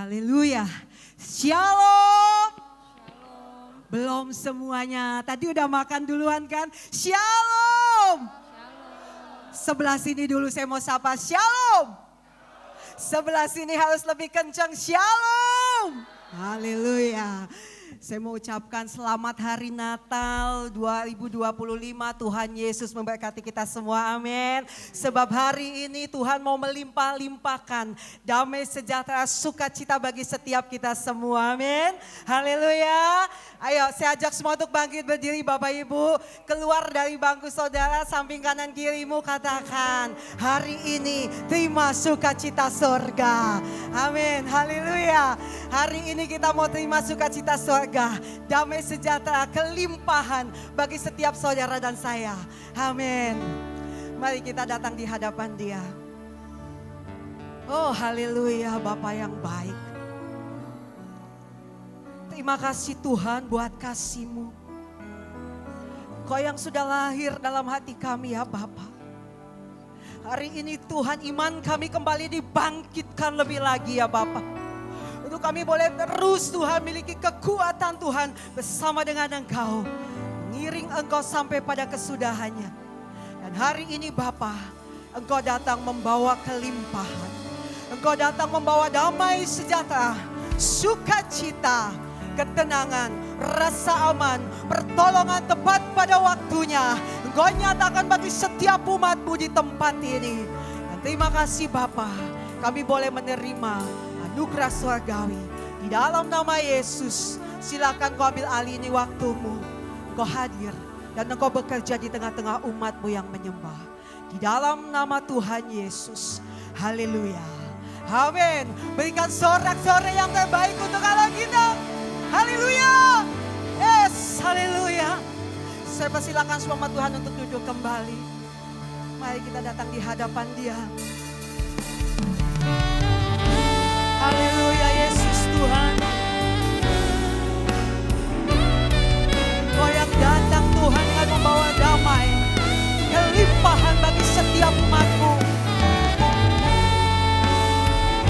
Haleluya. Shalom. Belum semuanya. Tadi udah makan duluan kan? Shalom. Sebelah sini dulu saya mau sapa. Shalom. Sebelah sini harus lebih kencang. Shalom. Haleluya. Saya mau ucapkan selamat hari Natal 2025. Tuhan Yesus memberkati kita semua, amin. Sebab hari ini Tuhan mau melimpah-limpahkan damai sejahtera sukacita bagi setiap kita semua, amin. Haleluya. Ayo saya ajak semua untuk bangkit berdiri Bapak Ibu. Keluar dari bangku saudara, samping kanan kirimu katakan, hari ini terima sukacita surga. Amin, haleluya. Hari ini kita mau terima sukacita surga, damai sejahtera, kelimpahan bagi setiap saudara dan saya. Amin. Mari kita datang di hadapan Dia. Oh haleluya, Bapa yang baik. Terima kasih Tuhan buat kasih-Mu. Kau yang sudah lahir dalam hati kami ya Bapa. Hari ini Tuhan iman kami kembali dibangkitkan lebih lagi ya Bapa. Untuk kami boleh terus Tuhan miliki kekuatan Tuhan bersama dengan Engkau. Mengiring Engkau sampai pada kesudahannya. Dan hari ini Bapa, Engkau datang membawa kelimpahan. Engkau datang membawa damai sejahtera, sukacita, ketenangan, rasa aman, pertolongan tepat pada waktunya. Engkau nyatakan bagi setiap umat-Mu di tempat ini. Dan terima kasih Bapa, kami boleh menerima anugerah surgawi. Di dalam nama Yesus, silakan Kau ambil alih ini waktumu. Kau hadir dan Engkau bekerja di tengah-tengah umat-Mu yang menyembah. Di dalam nama Tuhan Yesus, haleluya. Amin. Berikan sorak-sorai yang terbaik untuk Allah kita. Haleluya. Yes, haleluya. Saya persilakan semua Tuhan untuk duduk kembali. Mari kita datang di hadapan Dia. Haleluya, Yesus Tuhan. Kau yang datang Tuhan dengan membawa damai, kelimpahan bagi setiap umat-Mu.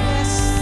Yes.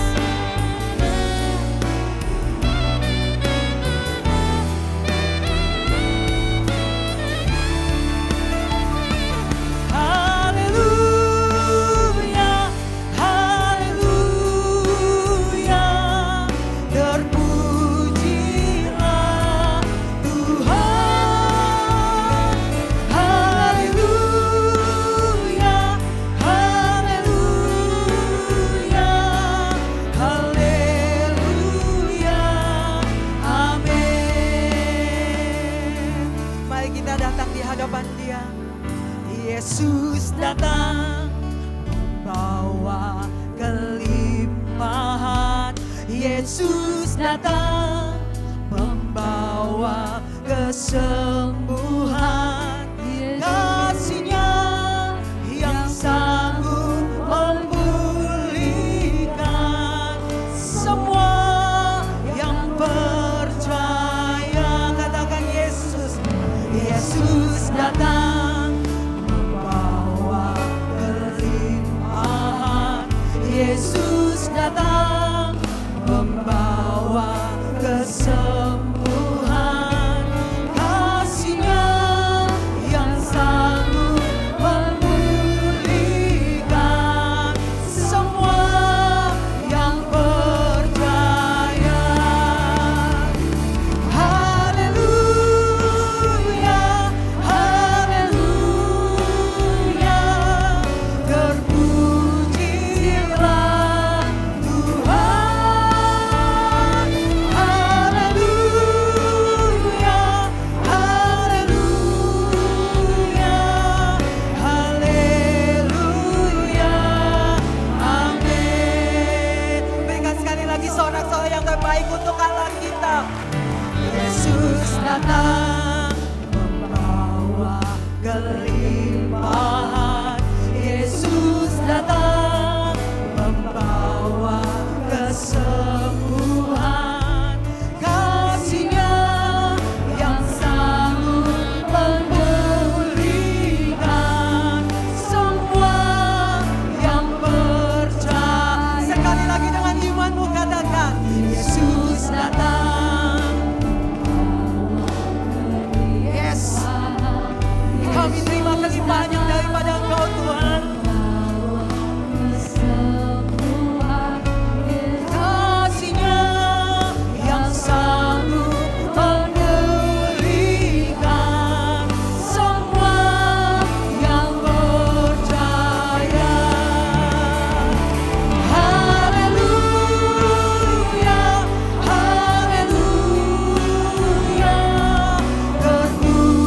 Yesus datang membawa kelimpahan. Yesus datang membawa kesembuhan. Kasih-Nya yang sanggup memulihkan semua yang percaya. Katakan Yesus. Yesus datang Yesus datang membawa kesembuhan. Kasih-Nya yang sanggup memulihkan semua yang percaya. Haleluya, haleluya. Terpujilah Tuhan. Haleluya, haleluya, haleluya. Amin. Berikan sekali lagi sorak-sorai yang terbaik untuk Allah kita. Yesus datang membawa kelimpahan. Yesus datang membawa kesembuhan. Kasih-Nya yang sanggup memulihkan semua yang percaya. Sekali lagi dengan imanmu katakan, kami terima kelimpahan yang daripada Engkau Tuhan. Kasih-Nya yang sanggup memulihkan semua yang percaya. Haleluya, haleluya, terpujilah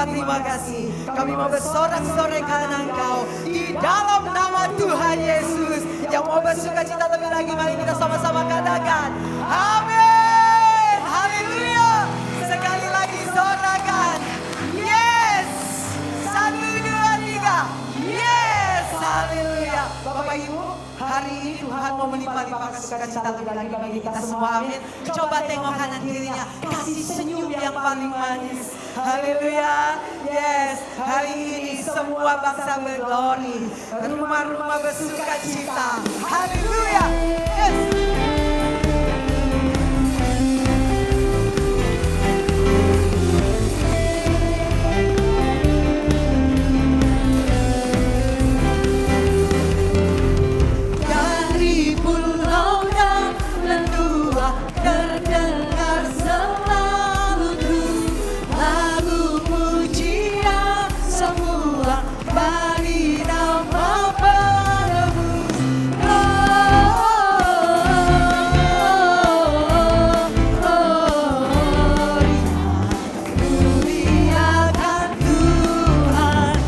Bapa terima kasih. Kami mau bersorak-sorai karena Engkau di dalam nama Tuhan Yesus. Yang mau bersuka cita lebih lagi, mari kita sama-sama katakan amin. Haleluya. Sekali lagi sorakan. Yes. 1, 2, 3. Yes. Haleluya. Bapak Ibu, hari ini Tuhan mau melimpah-limpahkan sukacita lebih lagi bagi kita semua. Amin. Coba tengok kanan kirinya, kasih senyum yang paling manis. Haleluya. Yes. Hari ini semua bangsa berglori, rumah-rumah bersukacita. Haleluya. Yes. Terdengar selalu terus lagu pujian semua bagi nama penebus. Muliakan Tuhan.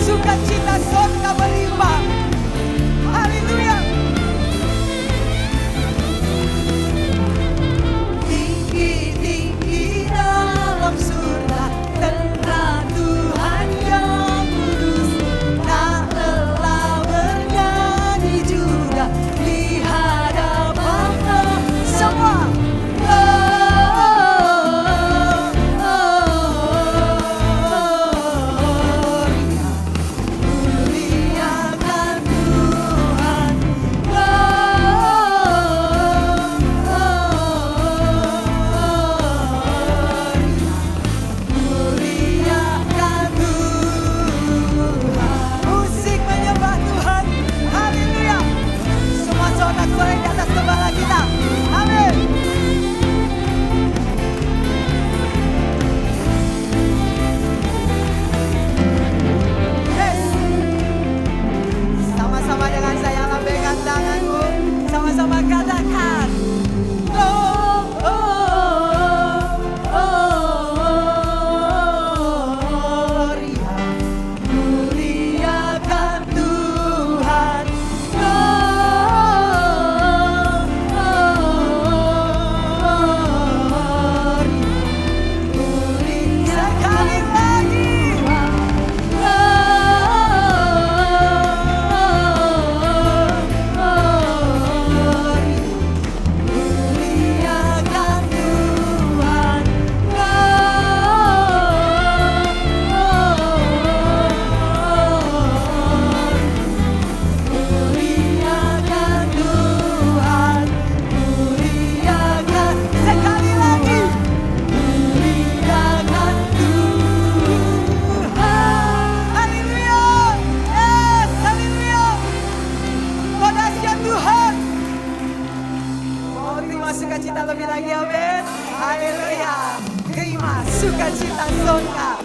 Sukacita sorga berlimpah. Haleluya. Tinggi-tinggi dalam surga tentang Tuhan yang kudus. Tak lelah bernyanyi juga di hadapan semua. Sama-sama katakan Gloria. Muliakan Tuhan. Gloria. Sekali lagi. Sukacita lebih lagi, amin. Haleluya. Terima sukacita sorga.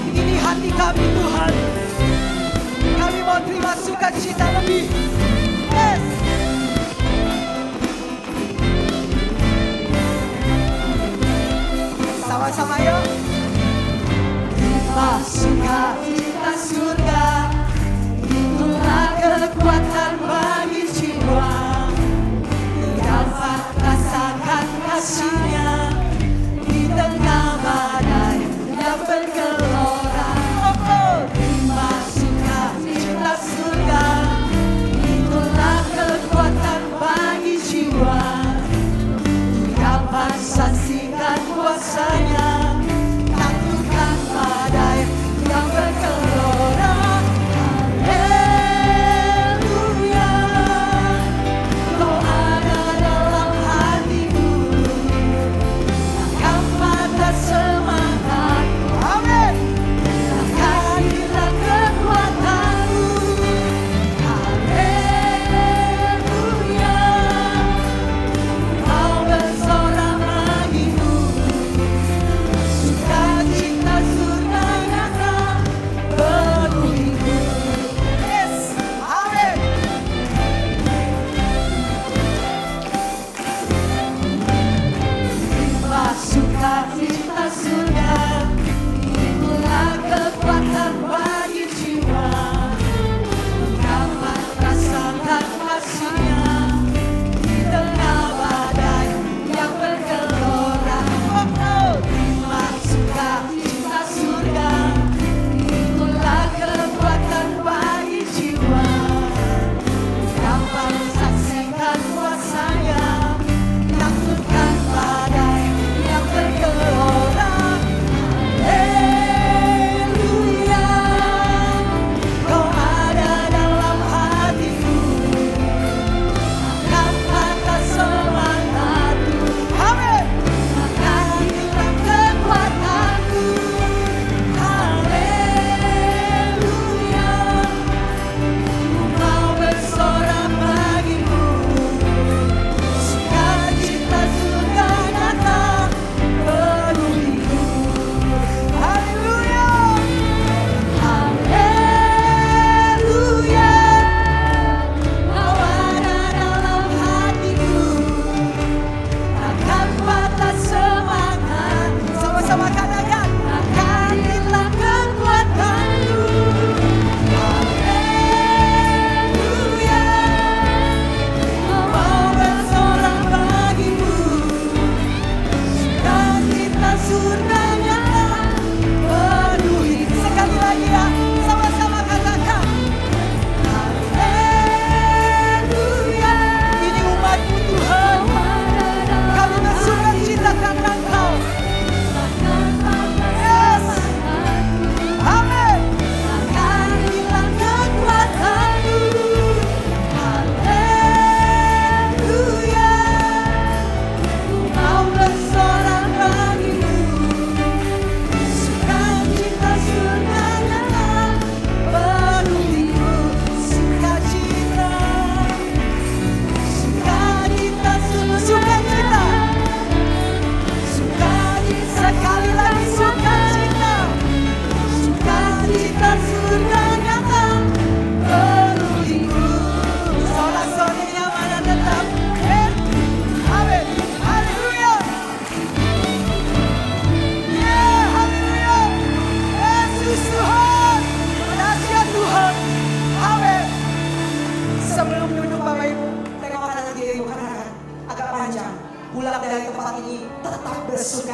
Ini hati kami Tuhan. Kami mau terima sukacita lebih. Yes. Sama-sama yuk. Terima sukacita surga. Itulah kekuatan bagi jiwa. Dapat rasakan kasih-Nya di tengah badai yang bergelora. Terima sukacita surga. Itulah kekuatan bagi jiwa. Dapat saksikan kuasa-Nya takutkan badai yang bergelora. Haleluya.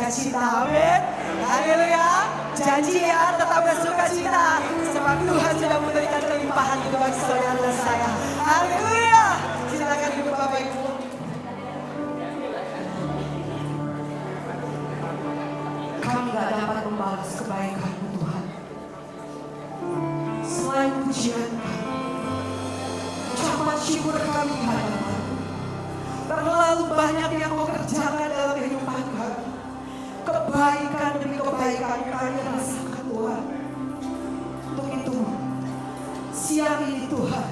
bersukacita. Amin. Haleluya. Janji ya, tetap bersukacita. Sebab Tuhan sudah memberikan kelimpahan itu bagi saudara dan saya. Haleluya. Silakan duduk Bapak Ibu. Kami gak dapat membalas kebaikan-Mu Tuhan. Selain pujian kami, ucapan syukur kami hadapan. Terlalu banyak yang Kau kerjakan dalam kehidupan kami. Kebaikan demi kebaikan kami rasakan Tuhan. Untuk itu, siang ini Tuhan,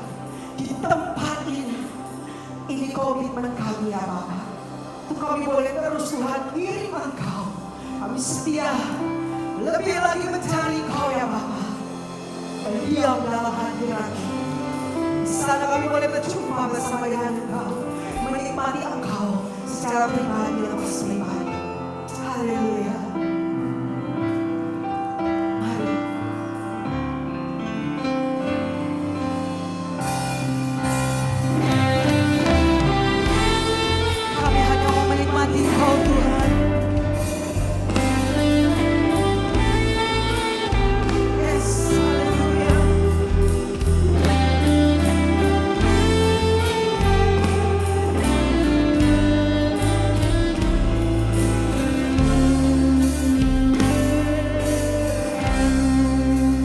di tempat ini komitmen kami ya Bapa. Untuk kami boleh terus Tuhan kirim Engkau. Kami setia lebih lagi mencari Engkau ya Bapa. Diam dalam hadirat-Mu. Di sana kami boleh berjumpa bersama dengan Engkau, menikmati Engkau secara pribadi dan pribadi. Haleluya. Mari. Kami hanya mau menikmati Engkau Tuhan. Yes, haleluya.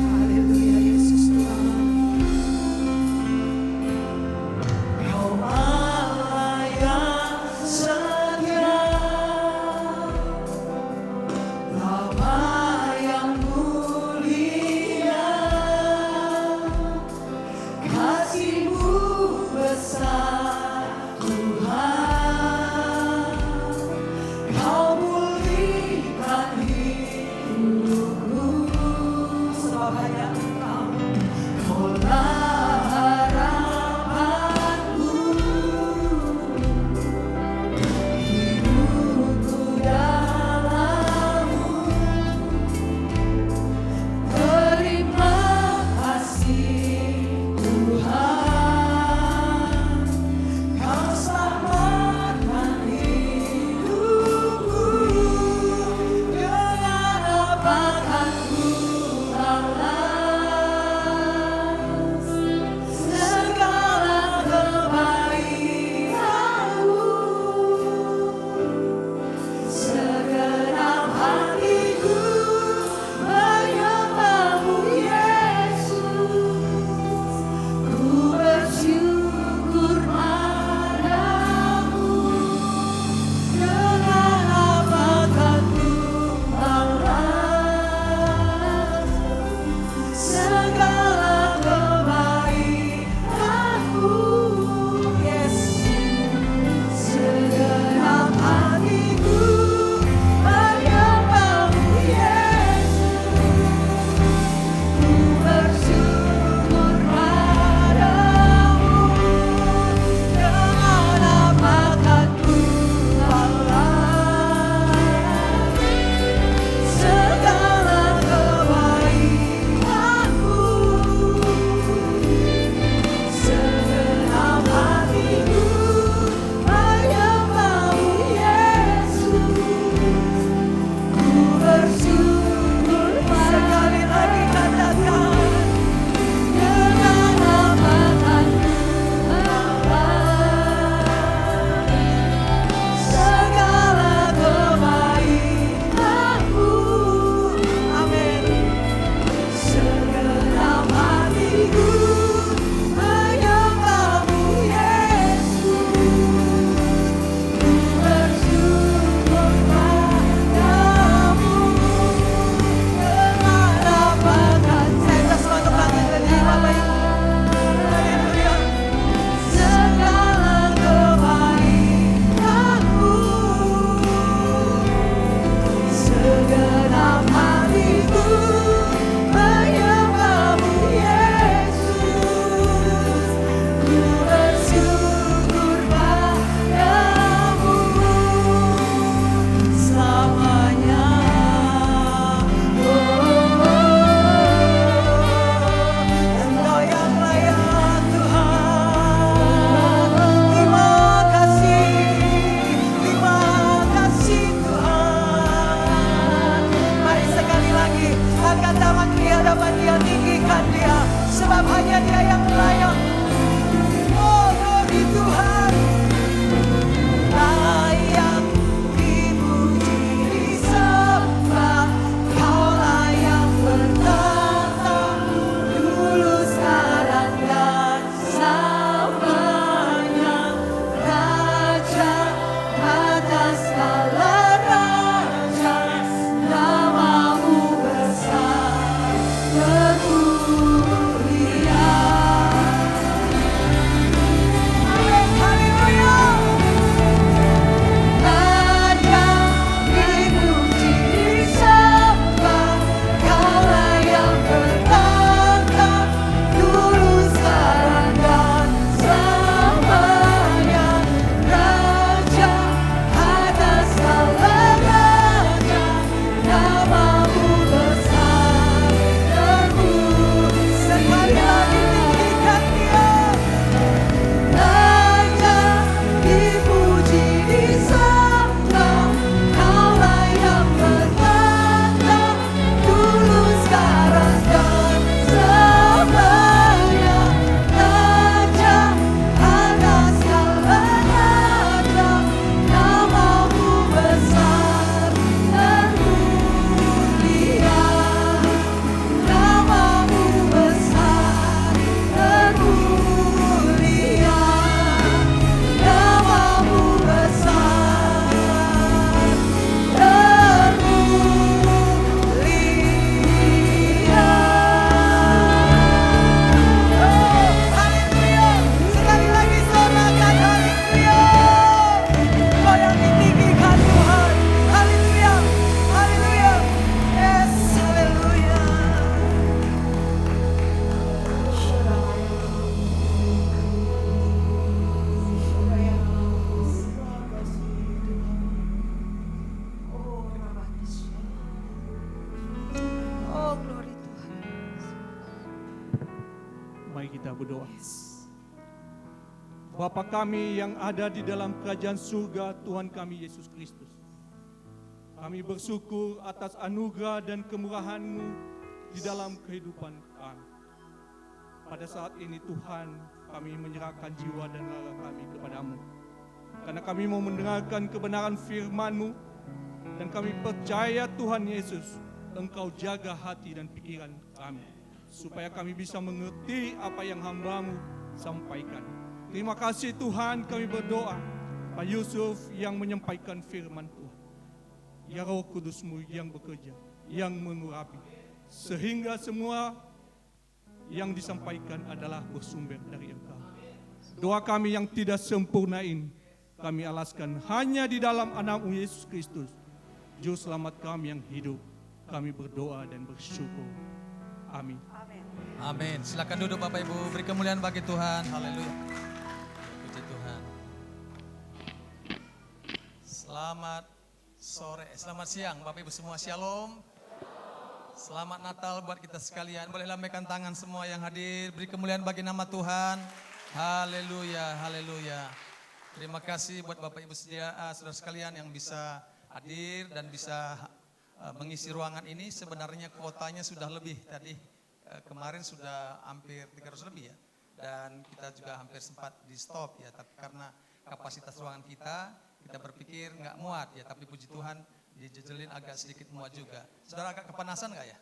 Haleluya Yesus Tuhan. Kau Allah yang setia, Bapa yang mulia, kasih-Mu besar Tuhan. Kau pulihkan hidupku, sebab hanya Engkau, Kaulah harapanku. Hidupku dalam-Mu. Terima kasih Tuhan, Kau selamatkan hidupku. Dengan apa akan ku balas segala kebaikan-Mu? Segenap hatiku menyembah-Mu Yesus. Ku disembah, hanya Dia yang layak. Oh, glory Tuhan. Layak dipuji, disembah, Kaulah yang bertata, dulu, sekarang, dan selamanya. Raja atas segala raja, namamu besar bermulia. Amin, haleluya. Raja dipuji, disembah, Kaulah yang bertata, dulu, sekarang, dan selamanya. Raja atas segala raja, namamu besar bermulia. Sekali lagi tinggikan Dia. Raja dipuji, disembah, Kaulah yang bertata, dulu, sekarang, dan selamanya. Raja atas segala raja, namamu besar bermulia. Namamu besar bermulia. Namamu besar bermulia. Oh, haleluya. Sekali lagi sorakan haleluya. Kau yang ditinggikan Tuhan. Haleluya. Haleluya. Yes, haleluya. Oh, glory Tuhan. Mari kita berdoa. Bapa kami yang ada di dalam kerajaan surga, Tuhan kami Yesus Kristus. Kami bersyukur atas anugerah dan kemurahan-Mu di dalam kehidupan kami. Pada saat ini Tuhan, kami menyerahkan jiwa dan raga kami kepada-Mu. Karena kami mau mendengarkan kebenaran firman-Mu, dan kami percaya Tuhan Yesus, Engkau jaga hati dan pikiran kami, supaya kami bisa mengerti apa yang hamba-Mu sampaikan. Terima kasih Tuhan, kami berdoa Pak Yusuf yang menyampaikan firman Tuhan. Ya Roh Kudus-Mu yang bekerja, yang mengurapi, sehingga semua yang disampaikan adalah bersumber dari Engkau. Doa kami yang tidak sempurna ini, kami alaskan hanya di dalam Anak-Mu Yesus Kristus, Juru Selamat kami yang hidup. Kami berdoa dan bersyukur. Amin. Amin. Silakan duduk Bapak Ibu, beri kemuliaan bagi Tuhan. Haleluya. Puji Tuhan. Selamat sore, selamat siang Bapak Ibu semua. Shalom. Selamat Natal buat kita sekalian. Boleh lambaikan tangan semua yang hadir. Beri kemuliaan bagi nama Tuhan. Haleluya, haleluya. Terima kasih buat Bapak Ibu saudara sekalian yang bisa hadir dan bisa mengisi ruangan ini. Sebenarnya kuotanya sudah lebih tadi. Kemarin sudah hampir 300 lebih ya. Dan kita juga hampir sempat di stop ya. Tapi karena kapasitas ruangan kita berpikir nggak muat ya. Tapi puji Tuhan dijejelin agak sedikit muat juga. Saudara agak kepanasan nggak ya?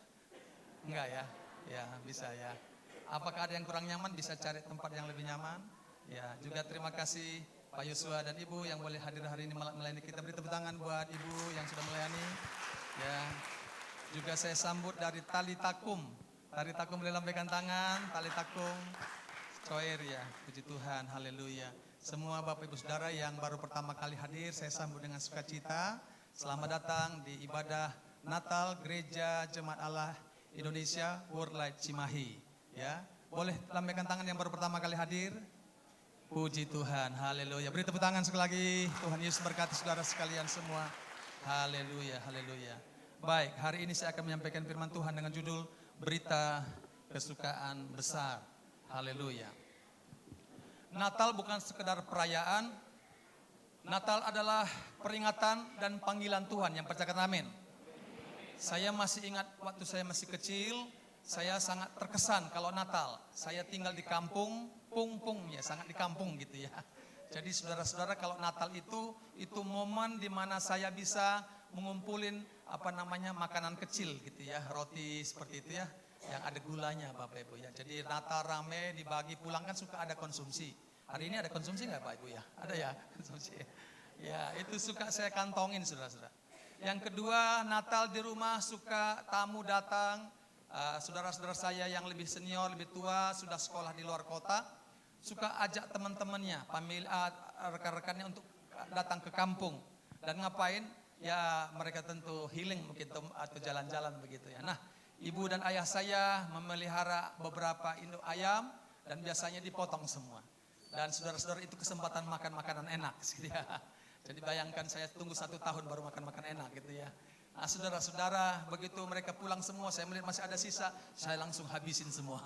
Enggak ya? Ya bisa ya. Apakah ada yang kurang nyaman bisa cari tempat yang lebih nyaman? Ya juga terima kasih Pak Yosua dan Ibu yang boleh hadir hari ini melayani kita. Beri tepuk tangan buat Ibu yang sudah melayani. Ya, juga saya sambut dari Tali Takum. Tali Takum boleh lambaikan tangan. Tali Takum, Coir ya, puji Tuhan, haleluya. Semua Bapak Ibu Saudara yang baru pertama kali hadir, saya sambut dengan sukacita. Selamat datang di ibadah Natal Gereja Jemaat Allah Indonesia World Light Cimahi. Ya, boleh lambaikan tangan yang baru pertama kali hadir. Puji Tuhan, haleluya. Beri tepuk tangan sekali lagi. Tuhan Yesus berkati saudara sekalian semua. Haleluya, haleluya. Baik, hari ini saya akan menyampaikan firman Tuhan dengan judul Berita Kesukaan Besar. Haleluya. Natal bukan sekedar perayaan. Natal adalah peringatan dan panggilan Tuhan. Yang percaya kata amin. Saya masih ingat waktu saya masih kecil, saya sangat terkesan kalau Natal. Saya tinggal di kampung, ya sangat di kampung gitu ya. Jadi saudara-saudara kalau Natal itu momen di mana saya bisa mengumpulin makanan kecil gitu ya, roti seperti itu ya, yang ada gulanya Bapak Ibu ya. Jadi Natal rame dibagi pulang kan suka ada konsumsi. Hari ini ada konsumsi nggak Pak Ibu ya? Ada ya konsumsi. Ya itu suka saya kantongin saudara-saudara. Yang kedua Natal di rumah suka tamu datang, saudara-saudara saya yang lebih senior, lebih tua sudah sekolah di luar kota, suka ajak teman-temannya, rekan-rekannya untuk datang ke kampung dan ngapain? Ya mereka tentu healing mungkin atau jalan-jalan begitu ya. Nah, ibu dan ayah saya memelihara beberapa induk ayam dan biasanya dipotong semua. Dan saudara-saudara itu kesempatan makan makanan enak gitu ya. Jadi bayangkan saya tunggu 1 tahun baru makan enak gitu ya. Nah saudara-saudara begitu mereka pulang semua, saya melihat masih ada sisa, saya langsung habisin semua.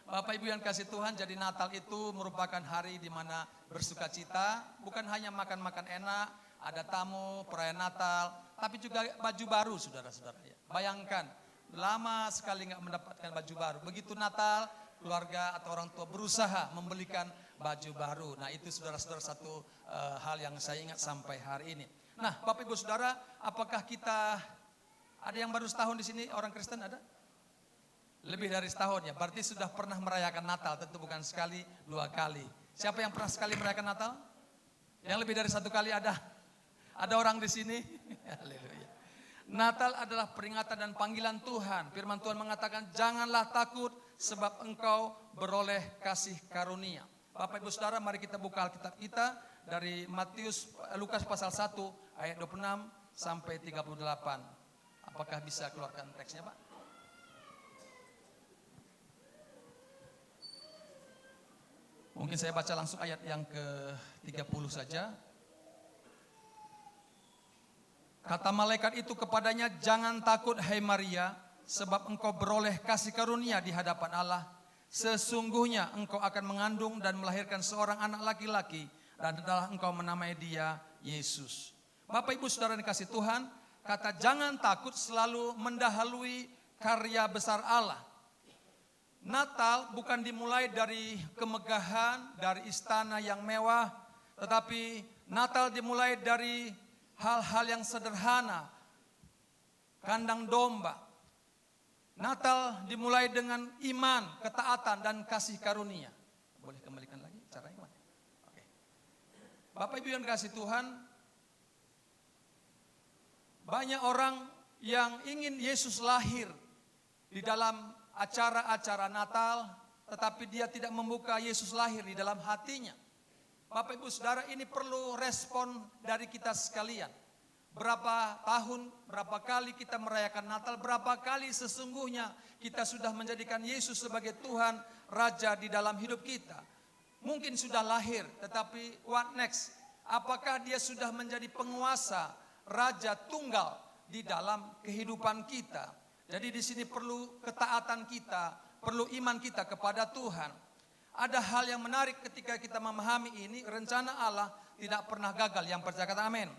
Bapak Ibu yang kasih Tuhan, jadi Natal itu merupakan hari di mana bersuka cita, bukan hanya makan-makan enak, ada tamu, perayaan Natal, tapi juga baju baru saudara-saudara. Bayangkan, lama sekali nggak mendapatkan baju baru. Begitu Natal, keluarga atau orang tua berusaha membelikan baju baru. Nah itu saudara-saudara satu hal yang saya ingat sampai hari ini. Nah Bapak Ibu Saudara, apakah kita, ada yang baru setahun di sini, orang Kristen ada? Lebih dari setahun ya, berarti sudah pernah merayakan Natal, tentu bukan sekali, 2 kali. Siapa yang pernah sekali merayakan Natal? Yang lebih dari 1 kali ada? Ada orang di sini? Haleluya. Natal adalah peringatan dan panggilan Tuhan. Firman Tuhan mengatakan, janganlah takut sebab engkau beroleh kasih karunia. Bapak Ibu Saudara, mari kita buka Alkitab kita dari Lukas pasal 1 ayat 26 sampai 38. Apakah bisa keluarkan teksnya Pak? Mungkin saya baca langsung ayat yang ke-30 saja. Kata malaikat itu kepadanya, jangan takut hai Maria, sebab engkau beroleh kasih karunia di hadapan Allah. Sesungguhnya engkau akan mengandung dan melahirkan seorang anak laki-laki, dan adalah engkau menamai dia Yesus. Bapak Ibu Saudara dikasih Tuhan, kata jangan takut selalu mendahului karya besar Allah. Natal bukan dimulai dari kemegahan, dari istana yang mewah, tetapi Natal dimulai dari hal-hal yang sederhana, kandang domba. Natal dimulai dengan iman, ketaatan, dan kasih karunia. Boleh kembalikan lagi cara iman? Oke. Bapak Ibu yang dikasih Tuhan, banyak orang yang ingin Yesus lahir di dalam acara-acara Natal, tetapi dia tidak membuka Yesus lahir di dalam hatinya. Bapak Ibu Saudara, ini perlu respon dari kita sekalian. Berapa tahun, berapa kali kita merayakan Natal, berapa kali sesungguhnya kita sudah menjadikan Yesus sebagai Tuhan, Raja di dalam hidup kita. Mungkin sudah lahir, tetapi what next? Apakah dia sudah menjadi penguasa, Raja tunggal di dalam kehidupan kita? Jadi di sini perlu ketaatan kita, perlu iman kita kepada Tuhan. Ada hal yang menarik ketika kita memahami ini, rencana Allah tidak pernah gagal. Yang percaya kata amin.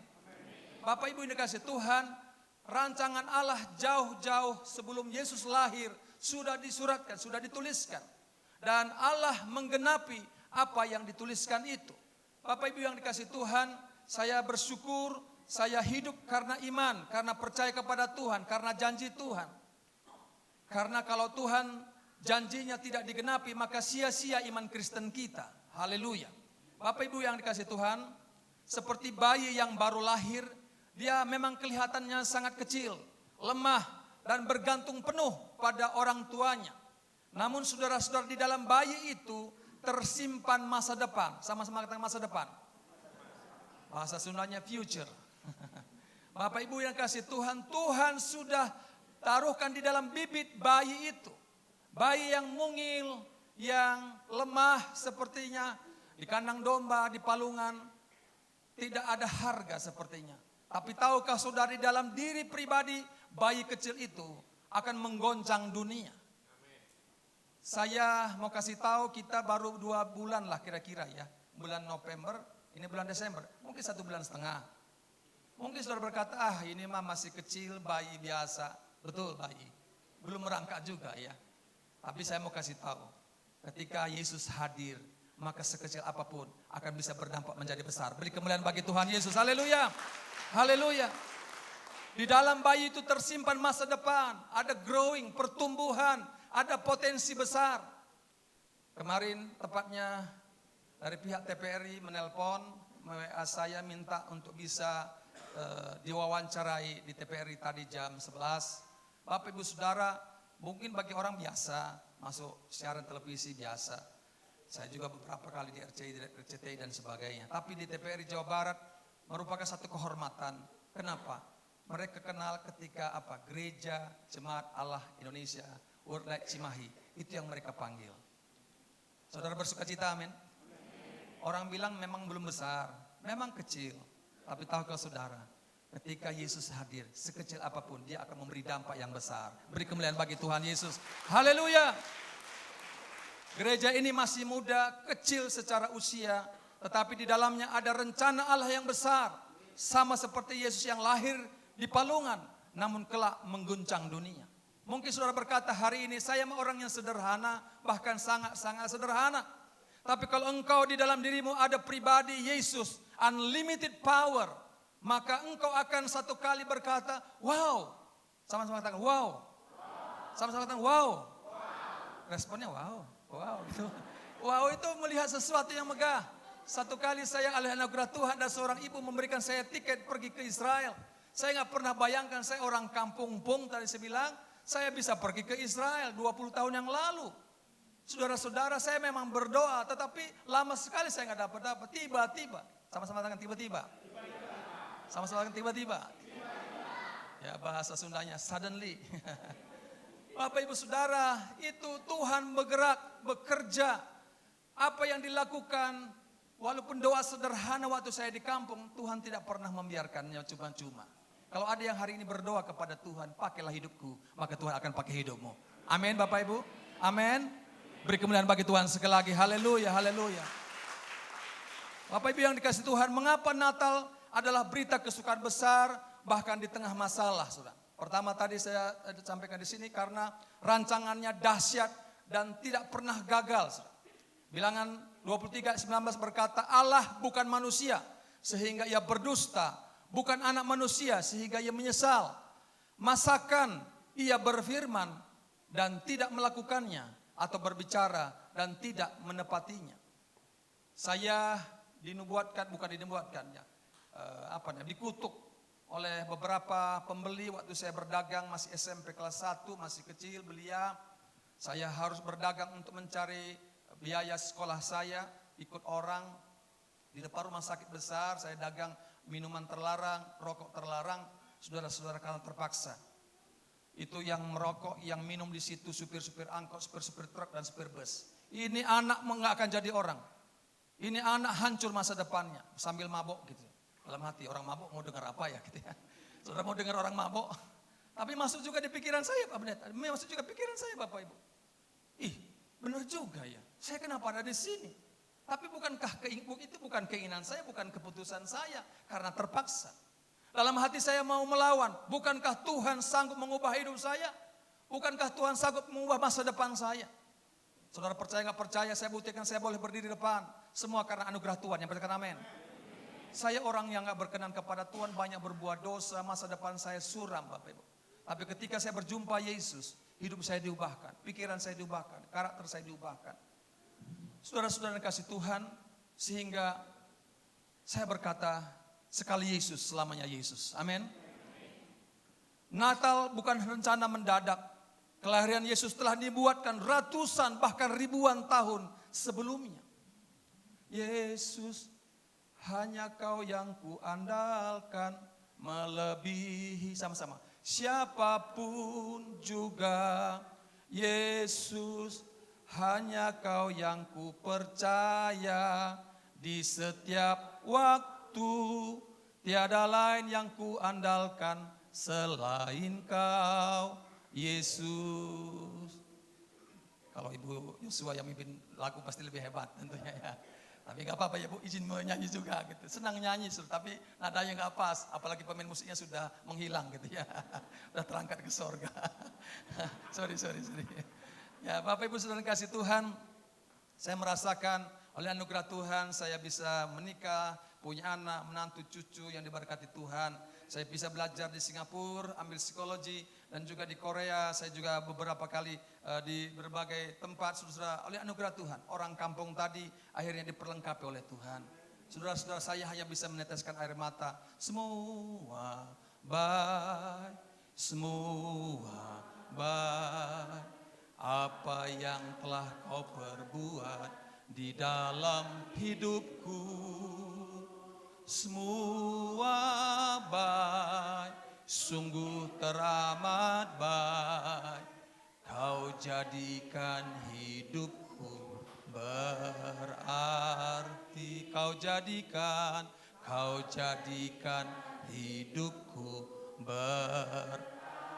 Bapak Ibu yang dikasih Tuhan, rancangan Allah jauh-jauh sebelum Yesus lahir sudah disuratkan, sudah dituliskan. Dan Allah menggenapi apa yang dituliskan itu. Bapak Ibu yang dikasih Tuhan, saya bersyukur, saya hidup karena iman, karena percaya kepada Tuhan, karena janji Tuhan. Karena kalau Tuhan janjinya tidak digenapi, maka sia-sia iman Kristen kita. Haleluya. Bapak Ibu yang dikasih Tuhan, seperti bayi yang baru lahir, dia memang kelihatannya sangat kecil, lemah, dan bergantung penuh pada orang tuanya. Namun saudara-saudara, di dalam bayi itu tersimpan masa depan. Sama-sama katakan masa depan. Bahasa Sundanya future. Bapak Ibu yang kasih Tuhan, Tuhan sudah taruhkan di dalam bibit bayi itu. Bayi yang mungil, yang lemah sepertinya, di kandang domba, di palungan, tidak ada harga sepertinya. Tapi tahukah saudara, di dalam diri pribadi bayi kecil itu akan menggoncang dunia. Saya mau kasih tahu, kita baru 2 bulan lah kira-kira ya. Bulan November, ini bulan Desember, mungkin 1,5 bulan. Mungkin saudara berkata, ini mah masih kecil, bayi biasa. Betul, bayi. belum merangkak juga ya. Tapi saya mau kasih tahu, ketika Yesus hadir, maka sekecil apapun akan bisa berdampak menjadi besar. Beri kemuliaan bagi Tuhan Yesus. Haleluya. Haleluya. Di dalam bayi itu tersimpan masa depan, ada growing, pertumbuhan, ada potensi besar. Kemarin tepatnya dari pihak TPRI menelpon, WA saya minta untuk bisa diwawancarai di TPRI tadi jam 11. Bapak Ibu Saudara, mungkin bagi orang biasa, masuk siaran televisi biasa. Saya juga beberapa kali di RCTI dan sebagainya. Tapi di TPRI Jawa Barat merupakan satu kehormatan. Kenapa? Mereka kenal ketika Gereja Jemaat Allah Indonesia, World Light Cimahi. Itu yang mereka panggil. Saudara bersuka cita, amin. Orang bilang memang belum besar, memang kecil. Tapi tahukah saudara, ketika Yesus hadir, sekecil apapun dia akan memberi dampak yang besar. Beri kemuliaan bagi Tuhan Yesus. Haleluya. Gereja ini masih muda, kecil secara usia, tetapi di dalamnya ada rencana Allah yang besar. Sama seperti Yesus yang lahir di palungan, namun kelak mengguncang dunia. Mungkin saudara berkata, hari ini saya orang yang sederhana, bahkan sangat-sangat sederhana. Tapi kalau engkau di dalam dirimu ada pribadi Yesus, unlimited power, maka engkau akan satu kali berkata, wow. Sama-sama katakan, wow. Sama-sama katakan, wow. Responnya wow. Wow itu melihat sesuatu yang megah. Satu kali saya oleh anugerah Tuhan dan seorang ibu memberikan saya tiket pergi ke Israel. Saya nggak pernah bayangkan, saya orang kampung Pung tadi saya bilang, saya bisa pergi ke Israel 20 tahun yang lalu. Saudara-saudara, saya memang berdoa, tetapi lama sekali saya nggak dapat. Tiba-tiba, sama-sama tangan tiba-tiba. Sama-sama tangan tiba-tiba. Ya bahasa Sundanya suddenly. Bapak Ibu Saudara, itu Tuhan bergerak, bekerja. Apa yang dilakukan, walaupun doa sederhana waktu saya di kampung, Tuhan tidak pernah membiarkannya cuma-cuma. Kalau ada yang hari ini berdoa kepada Tuhan, pakailah hidupku, maka Tuhan akan pakai hidupmu. Amin Bapak Ibu, amin. Beri kemuliaan bagi Tuhan sekali lagi, haleluya, haleluya. Bapak Ibu yang dikasih Tuhan, mengapa Natal adalah berita kesukaan besar, bahkan di tengah masalah, saudara. Pertama tadi saya sampaikan di sini karena rancangannya dahsyat dan tidak pernah gagal. Bilangan 23:19 berkata, Allah bukan manusia sehingga ia berdusta, bukan anak manusia sehingga ia menyesal. Masakan ia berfirman dan tidak melakukannya, atau berbicara dan tidak menepatinya. Saya dikutuk oleh beberapa pembeli waktu saya berdagang, masih SMP kelas 1, masih kecil belia. Saya harus berdagang untuk mencari biaya sekolah saya, ikut orang. Di depan rumah sakit besar, saya dagang minuman terlarang, rokok terlarang. Saudara-saudara, karena terpaksa. Itu yang merokok, yang minum di situ supir-supir angkot, supir-supir truk dan supir bus. Ini anak nggak akan jadi orang. Ini anak hancur masa depannya sambil mabok gitu. Dalam hati, orang mabok mau dengar apa ya gitu ya. Saudara mau dengar orang mabok? Tapi masuk juga di pikiran saya Pak Pendeta. Masuk juga pikiran saya Bapak Ibu. Benar juga ya. Saya kenapa ada di sini? Tapi itu bukan keinginan saya, bukan keputusan saya. Karena terpaksa. Dalam hati saya mau melawan. Bukankah Tuhan sanggup mengubah hidup saya? Bukankah Tuhan sanggup mengubah masa depan saya? Saudara percaya nggak percaya, saya buktikan saya boleh berdiri di depan. Semua karena anugerah Tuhan. Yang percaya amin. Saya orang yang gak berkenan kepada Tuhan, banyak berbuat dosa, masa depan saya suram Bapak Ibu. Tapi ketika saya berjumpa Yesus, hidup saya diubahkan, pikiran saya diubahkan, karakter saya diubahkan. Saudara-saudara kasih Tuhan, sehingga saya berkata, sekali Yesus, selamanya Yesus. Amin. Natal bukan rencana mendadak. Kelahiran Yesus telah dibuatkan ratusan bahkan ribuan tahun sebelumnya. Yesus, hanya Kau yang kuandalkan, melebihi sama-sama siapapun juga. Yesus, hanya Kau yang ku percaya di setiap waktu. Tiada lain yang ku andalkan selain Kau, Yesus. Kalau Ibu Yosua yang mimpin lagu pasti lebih hebat tentunya ya. Tapi nggak apa-apa ya Bu, izin menyanyi juga gitu. Senang nyanyi, tapi nadanya nggak pas. Apalagi pemain musiknya sudah menghilang gitu ya. Udah terangkat ke sorga. sorry. Ya Bapak Ibu Saudara kasih Tuhan, saya merasakan oleh anugerah Tuhan saya bisa menikah, punya anak, menantu, cucu yang diberkati Tuhan. Saya bisa belajar di Singapura, ambil psikologi, dan juga di Korea. Saya juga beberapa kali di berbagai tempat, saudara, oleh anugerah Tuhan. Orang kampung tadi akhirnya diperlengkapi oleh Tuhan. Saudara-saudara, saya hanya bisa meneteskan air mata. Semua baik, semua baik. Apa yang telah kau perbuat di dalam hidupku, semua baik, sungguh teramat baik. Kau jadikan hidupku berarti, kau jadikan hidupku berarti.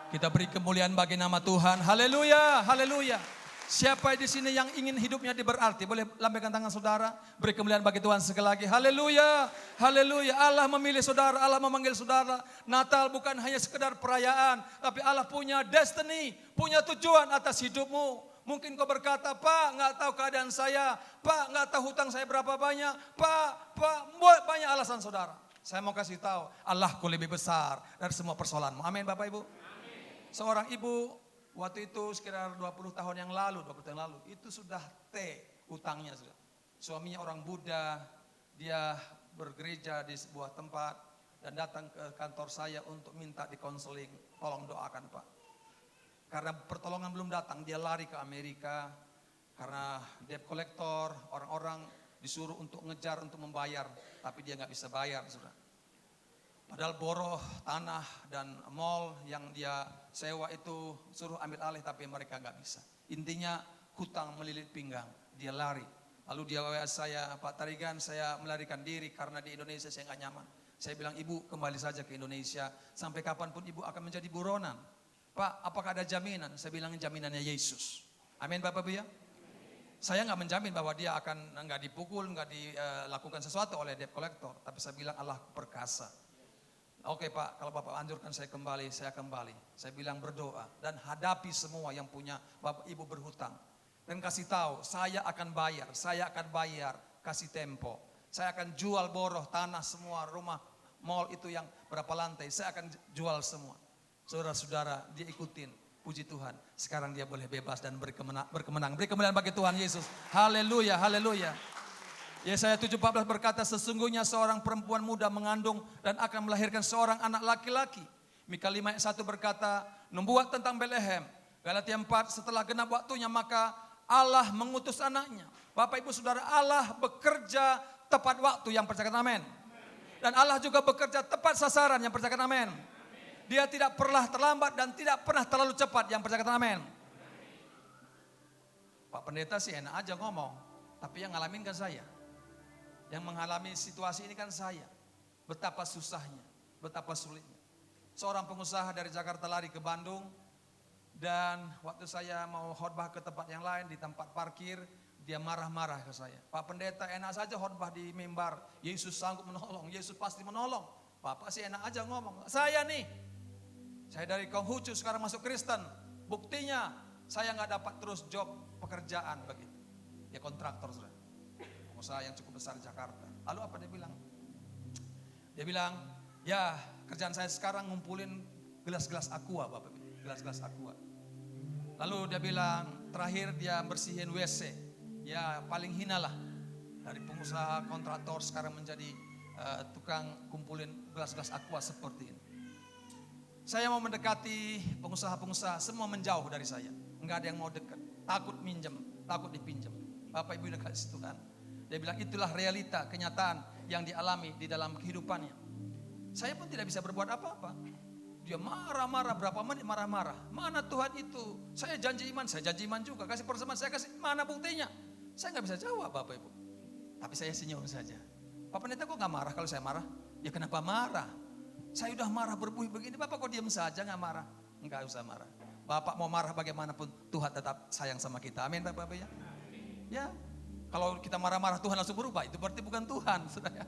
Kita beri kemuliaan bagi nama Tuhan. Haleluya, haleluya. Siapa di sini yang ingin hidupnya diberarti? Boleh lambaikan tangan saudara. Beri kemuliaan bagi Tuhan sekali lagi. Haleluya, haleluya. Allah memilih saudara, Allah memanggil saudara. Natal bukan hanya sekedar perayaan, tapi Allah punya destiny, punya tujuan atas hidupmu. Mungkin kau berkata, Pak nggak tahu keadaan saya, Pak nggak tahu hutang saya berapa banyak, Pak buat banyak alasan saudara. Saya mau kasih tahu, Allahku lebih besar dari semua persoalanmu. Amin Bapak Ibu. Seorang ibu waktu itu sekitar 20 tahun yang lalu, itu sudah hutangnya sudah. Suaminya orang Buddha, dia bergereja di sebuah tempat dan datang ke kantor saya untuk minta dikonseling, tolong doakan Pak. Karena pertolongan belum datang, dia lari ke Amerika karena debt collector, orang-orang disuruh untuk ngejar untuk membayar, tapi dia nggak bisa bayar sudah. Padahal boroh tanah dan mall yang dia sewa itu suruh ambil alih tapi mereka nggak bisa. Intinya hutang melilit pinggang, dia lari. Lalu dia WA saya, Pak Tarigan saya melarikan diri karena di Indonesia saya nggak nyaman. Saya bilang ibu kembali saja ke Indonesia, sampai kapanpun ibu akan menjadi buronan. Pak apakah ada jaminan? Saya bilang jaminannya Yesus. Amin Bapak Ibu ya. Saya nggak menjamin bahwa dia akan nggak dipukul, nggak dilakukan sesuatu oleh debt collector. Tapi saya bilang Allah perkasa. Oke Pak, kalau Bapak anjurkan saya kembali, saya kembali. Saya bilang berdoa dan hadapi semua yang punya Bapak Ibu berhutang. Dan kasih tahu, saya akan bayar, kasih tempo. Saya akan jual boroh, tanah semua, rumah, mall itu yang berapa lantai, saya akan jual semua. Saudara-saudara, dia ikutin, puji Tuhan. Sekarang dia boleh bebas dan berkemenang. Beri kemuliaan bagi Tuhan Yesus. Haleluya, haleluya. Yesaya 7:14 berkata, sesungguhnya seorang perempuan muda mengandung dan akan melahirkan seorang anak laki-laki. Mika 5:1 berkata, membuat tentang Bethlehem. Galatia 4, setelah genap waktunya maka Allah mengutus anaknya. Bapak Ibu Saudara, Allah bekerja tepat waktu, yang percayakan amin. Dan Allah juga bekerja tepat sasaran, yang percayakan amin. Dia tidak pernah terlambat dan tidak pernah terlalu cepat, yang percayakan amin. Pak Pendeta sih enak aja ngomong, tapi yang ngalamin kan saya. Yang mengalami situasi ini kan saya. Betapa susahnya, betapa sulitnya. Seorang pengusaha dari Jakarta lari ke Bandung. Dan waktu saya mau khotbah ke tempat yang lain, di tempat parkir, dia marah-marah ke saya. Pak Pendeta enak saja khotbah di mimbar. Yesus sanggup menolong, Yesus pasti menolong. Bapak sih enak aja ngomong. Saya nih, saya dari Konghucu sekarang masuk Kristen. Buktinya saya gak dapat terus job pekerjaan begitu. Dia kontraktor sudah. Usaha yang cukup besar di Jakarta. Lalu apa dia bilang? Dia bilang, ya kerjaan saya sekarang ngumpulin gelas-gelas aqua Bapak, gelas-gelas aqua. Lalu dia bilang, terakhir dia bersihin WC. Ya paling hina lah. Dari pengusaha kontraktor sekarang menjadi tukang kumpulin gelas-gelas aqua seperti ini. Saya mau mendekati pengusaha-pengusaha, semua menjauh dari saya. Enggak ada yang mau dekat. Takut minjem, takut dipinjam. Bapak Ibu dekat situ kan. Dia bilang itulah realita, kenyataan yang dialami di dalam kehidupannya. Saya pun tidak bisa berbuat apa-apa. Dia marah-marah, berapa menit marah-marah. Mana Tuhan itu? Saya janji iman juga. Kasih persembahan, saya kasih, mana buktinya? Saya nggak bisa jawab Bapak Ibu. Tapi saya senyum saja. Pak Pendeta kok nggak marah kalau saya marah? Ya kenapa marah? Saya udah marah berbuih begini, Bapak kok diam saja nggak marah? Enggak usah marah. Bapak mau marah bagaimanapun, Tuhan tetap sayang sama kita. Amin Bapak Ibu ya. Ya. Kalau kita marah-marah Tuhan langsung berubah, itu berarti bukan Tuhan, saudara.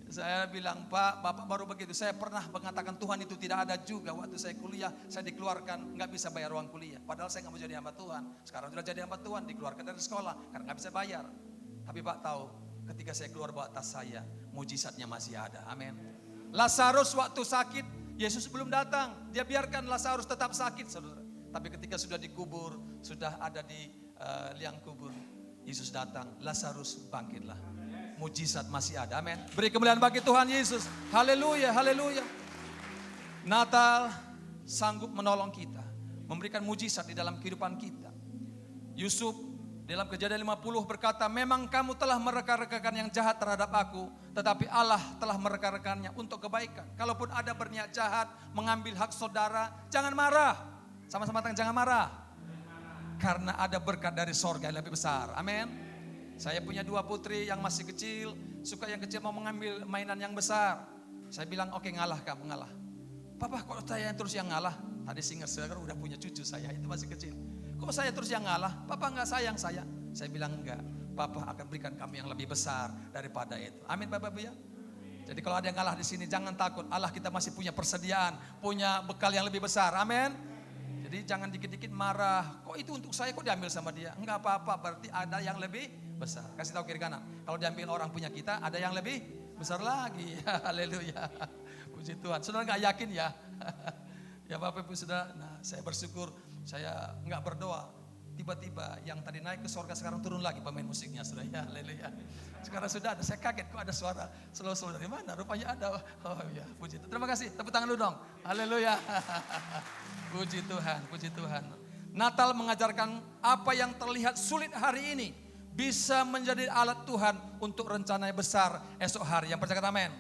Saya bilang, Pak, Bapak baru begitu. Saya pernah mengatakan Tuhan itu tidak ada juga. Waktu saya kuliah, saya dikeluarkan, nggak bisa bayar uang kuliah. Padahal saya nggak mau jadi hamba Tuhan. Sekarang sudah jadi hamba Tuhan, dikeluarkan dari sekolah karena nggak bisa bayar. Tapi Pak tahu, ketika saya keluar bawa tas saya, mujizatnya masih ada. Amin. Lazarus waktu sakit, Yesus belum datang. Dia biarkan Lazarus tetap sakit, saudara. Tapi ketika sudah dikubur, sudah ada di liang kubur, Yesus datang, Lazarus bangkitlah. Mujizat masih ada, amin. Beri kemuliaan bagi Tuhan Yesus. Haleluya, haleluya. Natal sanggup menolong kita, memberikan mujizat di dalam kehidupan kita. Yusuf dalam Kejadian 50 berkata, memang kamu telah mereka-rekakan yang jahat terhadap aku, tetapi Allah telah mereka-rekannya untuk kebaikan. Kalaupun ada berniat jahat, mengambil hak saudara, jangan marah. Sama-sama jangan marah. Karena ada berkat dari sorga yang lebih besar, amin. Saya punya 2 putri yang masih kecil, suka yang kecil mau mengambil mainan yang besar. Saya bilang, oke, ngalah kamu, ngalah. Papa, kok saya terus yang ngalah? Tadi singa sekarang udah punya cucu saya, itu masih kecil. Kok saya terus yang ngalah? Papa enggak sayang saya. Saya bilang enggak, Papa akan berikan kamu yang lebih besar daripada itu. Amin Bapak Ibu ya. Jadi kalau ada yang ngalah di sini jangan takut, Allah kita masih punya persediaan, punya bekal yang lebih besar. Amin. Jadi jangan dikit-dikit marah, kok itu untuk saya, kok diambil sama dia? Enggak apa-apa, berarti ada yang lebih besar. Kasih tahu kiri kanan, kalau diambil orang punya kita, ada yang lebih besar lagi. Haleluya, puji Tuhan. Saudara enggak yakin ya? Ya Bapak Ibu Saudara, nah saya bersyukur, saya enggak berdoa. Tiba-tiba yang tadi naik ke surga sekarang turun lagi pemain musiknya, saudara. Ya, haleluya. Sekarang sudah ada, saya kaget kok ada suara slow-slow dari mana? Rupanya ada. Oh ya, puji Tuhan. Terima kasih, tepuk tangan dulu dong. Haleluya. Puji Tuhan, puji Tuhan. Natal mengajarkan apa yang terlihat sulit hari ini bisa menjadi alat Tuhan untuk rencana yang besar esok hari. Yang percaya kata amin.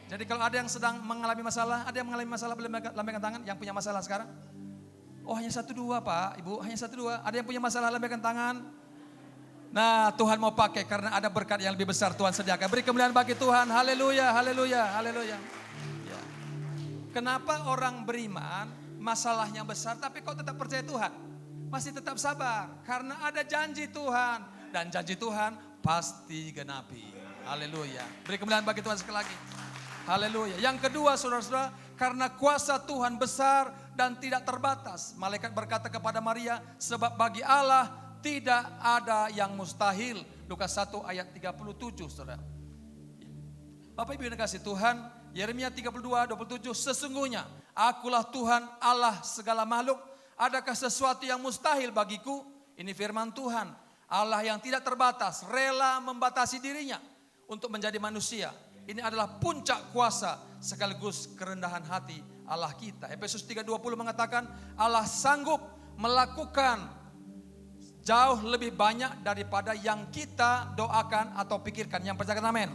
Jadi kalau ada yang sedang mengalami masalah, ada yang mengalami masalah, boleh lambaikan tangan. Yang punya masalah sekarang? Oh hanya 1-2 Pak, Ibu, hanya 1-2. Ada yang punya masalah, lambaikan tangan. Nah Tuhan mau pakai karena ada berkat yang lebih besar Tuhan sediakan. Beri kemuliaan bagi Tuhan, haleluya, haleluya, haleluya. Ya. Kenapa orang beriman masalahnya besar tapi kok tetap percaya Tuhan? Masih tetap sabar karena ada janji Tuhan. Dan janji Tuhan pasti genapi. Haleluya. Beri kemuliaan bagi Tuhan sekali lagi. Haleluya. Yang kedua saudara-saudara, karena kuasa Tuhan besar dan tidak terbatas. Malaikat berkata kepada Maria, sebab bagi Allah tidak ada yang mustahil. Lukas 1 ayat 37 saudara. Bapak Ibu yang dikasihi Tuhan, Yeremia 32:27, sesungguhnya akulah Tuhan Allah segala makhluk. Adakah sesuatu yang mustahil bagiku? Ini firman Tuhan. Allah yang tidak terbatas, rela membatasi dirinya untuk menjadi manusia. Ini adalah puncak kuasa sekaligus kerendahan hati Allah kita. Efesus 3:20 mengatakan Allah sanggup melakukan jauh lebih banyak daripada yang kita doakan atau pikirkan. Yang percaya amin.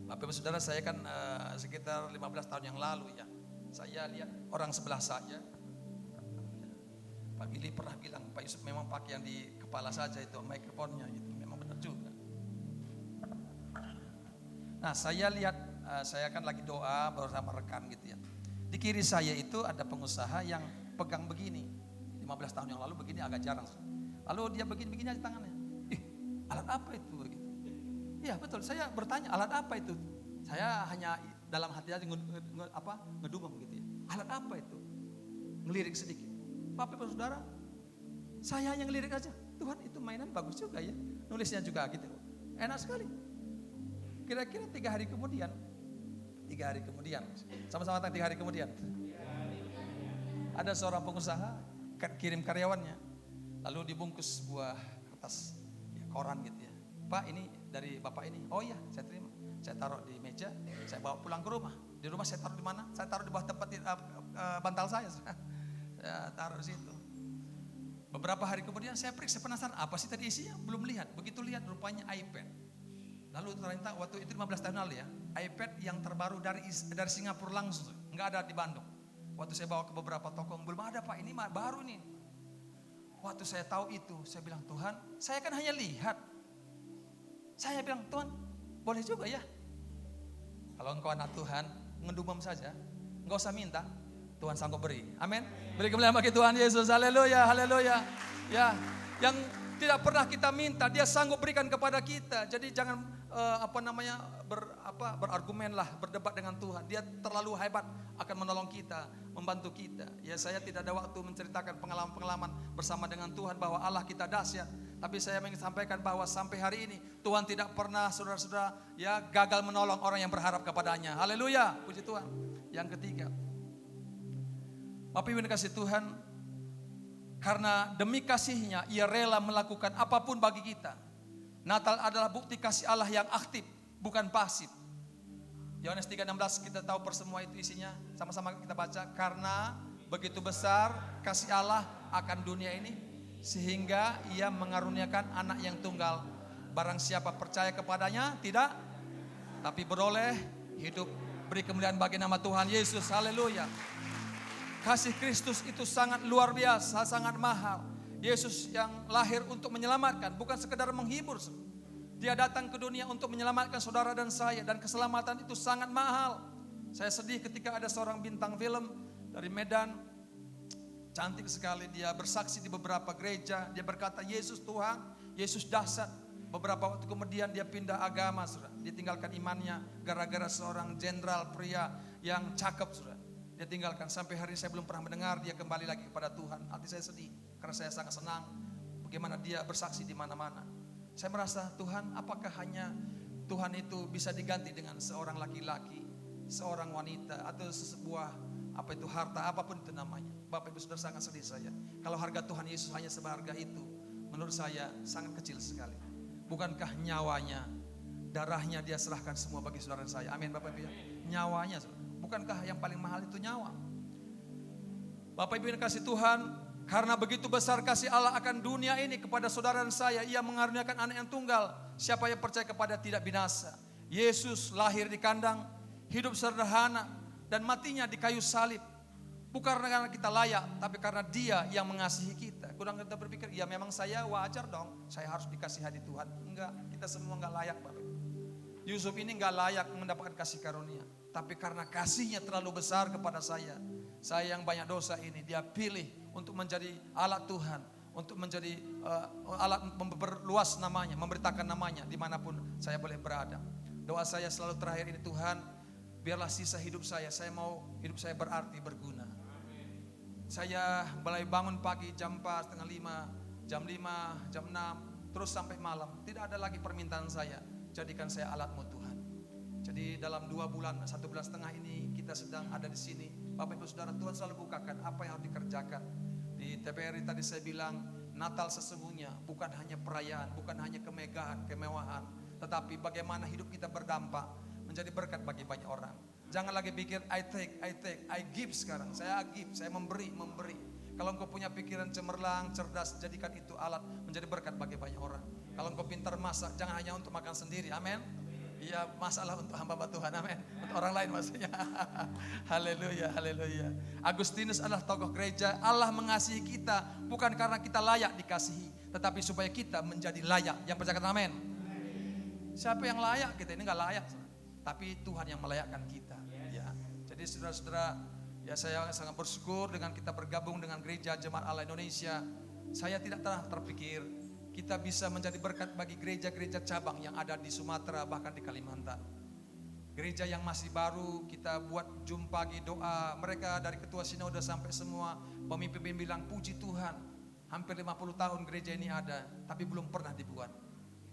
Bapak Ibu Saudara, saya kan sekitar 15 tahun yang lalu ya. Saya lihat orang sebelah saya. Pak Billy pernah bilang, Pak Yusuf memang pakai yang di kepala saja itu mikrofonnya gitu. Memang benar juga. Nah saya lihat, saya kan lagi doa bersama rekan gitu ya. Di kiri saya itu ada pengusaha yang pegang begini. 15 tahun yang lalu begini agak jarang. Lalu dia begini-begini aja tangannya. Alat apa itu? Gitu. Iya betul, saya bertanya alat apa itu? Saya hanya dalam hati aja ngedumem gitu ya. Alat apa itu? Ngelirik sedikit. Bapak Ibu Saudara, saya hanya ngelirik aja. Tuhan itu mainan bagus juga ya. Nulisnya juga gitu. Enak sekali. Kira-kira 3 hari kemudian, sama-sama 3 hari kemudian, ada seorang pengusaha kirim karyawannya, lalu dibungkus sebuah kertas ya, koran gitu ya. Pak ini dari bapak ini, oh iya saya terima, saya taruh di meja, saya bawa pulang ke rumah. Di rumah saya taruh di mana? Saya taruh di bawah tempat bantal saya taruh di situ. Beberapa hari kemudian saya periksa penasaran, apa sih tadi isinya? Belum lihat, begitu lihat rupanya iPad. Lalu ternyata waktu itu 15 tahun lalu ya, iPad yang terbaru dari Singapura langsung, nggak ada di Bandung. Waktu saya bawa ke beberapa toko, belum ada Pak, ini baru nih. Waktu saya tahu itu, saya bilang Tuhan, saya kan hanya lihat. Saya bilang Tuhan, boleh juga ya. Kalau engkau anak Tuhan, ngedumam saja, nggak usah minta, Tuhan sanggup beri. Amin. Beri kemuliaan bagi Tuhan Yesus. Haleluya, haleluya. Ya, yang Tidak pernah kita minta, Dia sanggup berikan kepada kita. Jadi jangan berargumen lah, berdebat dengan Tuhan. Dia terlalu hebat akan menolong kita, membantu kita. Ya, saya tidak ada waktu menceritakan pengalaman-pengalaman bersama dengan Tuhan bahwa Allah kita dahsyat. Tapi saya ingin sampaikan bahwa sampai hari ini Tuhan tidak pernah, saudara-saudara, ya, gagal menolong orang yang berharap kepadanya. Haleluya, puji Tuhan. Yang ketiga, Bapak Ibu yang dikasihi Tuhan, karena demi kasih-Nya Ia rela melakukan apapun bagi kita. Natal adalah bukti kasih Allah yang aktif, bukan pasif. Yohanes 3:16 kita tahu persemua itu isinya. Sama-sama kita baca. Karena begitu besar kasih Allah akan dunia ini, sehingga Ia mengaruniakan anak yang tunggal. Barang siapa percaya kepadanya, tidak, tapi beroleh hidup. Beri kemuliaan bagi nama Tuhan Yesus. Haleluya. Kasih Kristus itu sangat luar biasa, sangat mahal. Yesus yang lahir untuk menyelamatkan, bukan sekedar menghibur. Dia datang ke dunia untuk menyelamatkan saudara dan saya. Dan keselamatan itu sangat mahal. Saya sedih ketika ada seorang bintang film dari Medan. Cantik sekali, dia bersaksi di beberapa gereja. Dia berkata, Yesus Tuhan, Yesus dahsyat. Beberapa waktu kemudian dia pindah agama, saudara. Dia tinggalkan imannya gara-gara seorang jenderal pria yang cakep, saudara. Dia tinggalkan. Sampai hari ini saya belum pernah mendengar dia kembali lagi kepada Tuhan. Hati saya sedih karena saya sangat senang bagaimana dia bersaksi di mana-mana. Saya merasa, Tuhan, apakah hanya Tuhan itu bisa diganti dengan seorang laki-laki, seorang wanita, atau sebuah harta, apapun itu namanya. Bapak Ibu Saudara, sangat sedih saya. Kalau harga Tuhan Yesus hanya seberharga itu, menurut saya sangat kecil sekali. Bukankah nyawanya, darahnya Dia serahkan semua bagi saudara saya. Amin Bapak Ibu ya. Nyawanya, bukankah yang paling mahal itu nyawa? Bapak Ibu yang kasih Tuhan, karena begitu besar kasih Allah akan dunia ini kepada saudara dan saya, Ia mengaruniakan anak yang tunggal. Siapa yang percaya kepada tidak binasa. Yesus lahir di kandang, hidup sederhana, dan matinya di kayu salib. Bukan karena kita layak, tapi karena Dia yang mengasihi kita. Kurang kita berpikir, ya memang saya wajar dong, saya harus dikasihani Tuhan. Enggak, kita semua enggak layak Bapak. Yusuf ini enggak layak mendapatkan kasih karunia. Tapi karena kasih-Nya terlalu besar kepada saya yang banyak dosa ini, Dia pilih untuk menjadi alat Tuhan, untuk menjadi alat memperluas namanya, memberitakan namanya dimanapun saya boleh berada. Doa saya selalu terakhir ini, Tuhan, biarlah sisa hidup saya mau hidup saya berarti, berguna. Saya mulai bangun pagi jam 4, setengah 5, jam 5, jam 6, terus sampai malam. Tidak ada lagi permintaan saya, jadikan saya alat-Mu Tuhan. Jadi dalam 2 bulan, 1 bulan setengah ini kita sedang ada di sini. Bapak Ibu Saudara, Tuhan selalu bukakan apa yang harus dikerjakan. Di TPRI tadi saya bilang, Natal sesungguhnya bukan hanya perayaan, bukan hanya kemegahan, kemewahan, tetapi bagaimana hidup kita berdampak, menjadi berkat bagi banyak orang. Jangan lagi pikir I give sekarang. Saya give, saya memberi. Kalau engkau punya pikiran cemerlang, cerdas, jadikan itu alat menjadi berkat bagi banyak orang. Kalau engkau pintar masak, jangan hanya untuk makan sendiri, amin. Iya, masalah untuk hamba Tuhan, amin. Untuk orang lain maksudnya. Haleluya, haleluya. Agustinus adalah tokoh gereja. Allah mengasihi kita bukan karena kita layak dikasihi, tetapi supaya kita menjadi layak. Yang percaya kata amin. Siapa yang layak? Kita ini gak layak, tapi Tuhan yang melayakkan kita. Ya. Jadi saudara-saudara, ya saya sangat bersyukur dengan kita bergabung dengan gereja Jemaat Allah Indonesia. Saya tidak pernah terpikir kita bisa menjadi berkat bagi gereja-gereja cabang yang ada di Sumatera, bahkan di Kalimantan. Gereja yang masih baru, kita buat Jum pagi doa. Mereka dari ketua sinode sampai semua pemimpin bilang, puji Tuhan, hampir 50 tahun gereja ini ada, tapi belum pernah dibuat.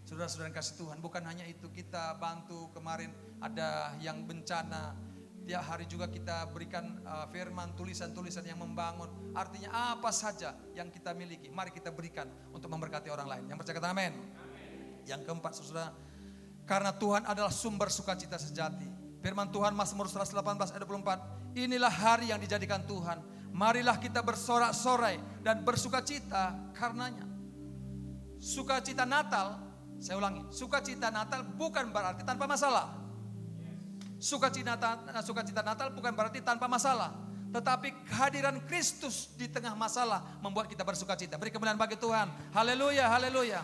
Saudara-saudara yang kasih Tuhan, bukan hanya itu, kita bantu kemarin ada yang bencana. Tiap hari juga kita berikan firman, tulisan-tulisan yang membangun. Artinya apa saja yang kita miliki, mari kita berikan untuk memberkati orang lain. Yang percaya kata amin. Yang keempat, saudara, karena Tuhan adalah sumber sukacita sejati. Firman Tuhan Mazmur 118 ayat 24. Inilah hari yang dijadikan Tuhan. Marilah kita bersorak-sorai dan bersukacita karenanya. Sukacita Natal, saya ulangi, sukacita Natal bukan berarti tanpa masalah. Sukacita Natal bukan berarti tanpa masalah, tetapi kehadiran Kristus di tengah masalah membuat kita bersukacita. Beri kemuliaan bagi Tuhan. Haleluya, haleluya.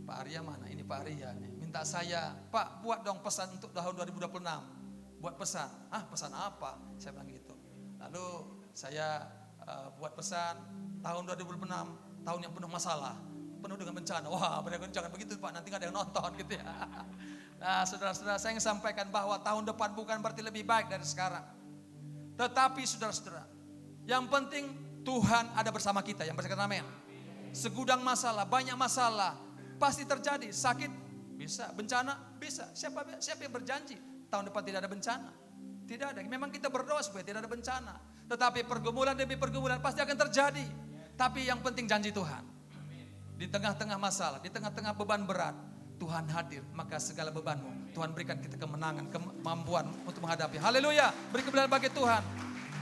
Pak Arya mana? Ini Pak Arya nih. Minta saya, Pak buat dong pesan untuk tahun 2026. Buat pesan. Pesan apa? Saya bilang gitu. Lalu saya buat pesan tahun 2026 tahun yang penuh masalah, penuh dengan bencana. Wah, jangan begitu Pak, nanti nggak ada yang nonton gitu ya. Nah, saudara-saudara, saya ingin sampaikan bahwa tahun depan bukan berarti lebih baik dari sekarang. Tetapi saudara-saudara, yang penting Tuhan ada bersama kita. Yang percaya amin. Segudang masalah, banyak masalah pasti terjadi. Sakit bisa, bencana bisa. Siapa yang berjanji tahun depan tidak ada bencana? Tidak ada. Memang kita berdoa supaya tidak ada bencana. Tetapi pergumulan demi pergumulan pasti akan terjadi. Tapi yang penting janji Tuhan. Di tengah-tengah masalah, di tengah-tengah beban berat, Tuhan hadir. Maka segala bebanmu, Tuhan berikan kita kemenangan, kemampuan untuk menghadapi. Haleluya, beri kebenaran bagi Tuhan.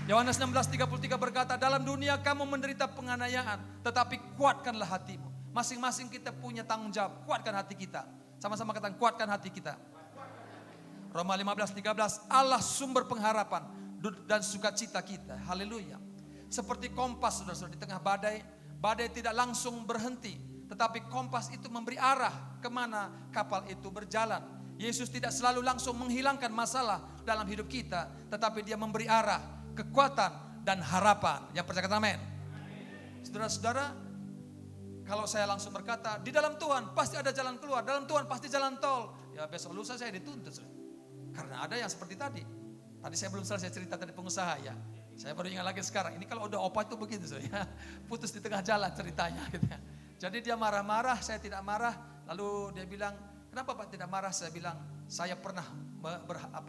Yohanes 16:33 berkata, dalam dunia kamu menderita penganiayaan, tetapi kuatkanlah hatimu. Masing-masing kita punya tanggung jawab, kuatkan hati kita. Sama-sama katakan, kuatkan hati kita. Roma 15:13, Allah sumber pengharapan dan sukacita kita. Haleluya. Seperti kompas, saudara-saudara, di tengah badai, badai tidak langsung berhenti, tetapi kompas itu memberi arah kemana kapal itu berjalan. Yesus tidak selalu langsung menghilangkan masalah dalam hidup kita, tetapi dia memberi arah, kekuatan, dan harapan. Yang percaya kata amin. Saudara-saudara, kalau saya langsung berkata, di dalam Tuhan pasti ada jalan keluar, dalam Tuhan pasti jalan tol. Ya besok lusa saya dituntut. Karena ada yang seperti tadi. Tadi saya belum selesai cerita tadi pengusaha ya. Saya baru ingat lagi sekarang. Ini kalau udah opa itu begitu ya. Putus di tengah jalan ceritanya gitu ya. Jadi dia marah-marah, saya tidak marah. Lalu dia bilang, kenapa Pak tidak marah? Saya bilang, saya pernah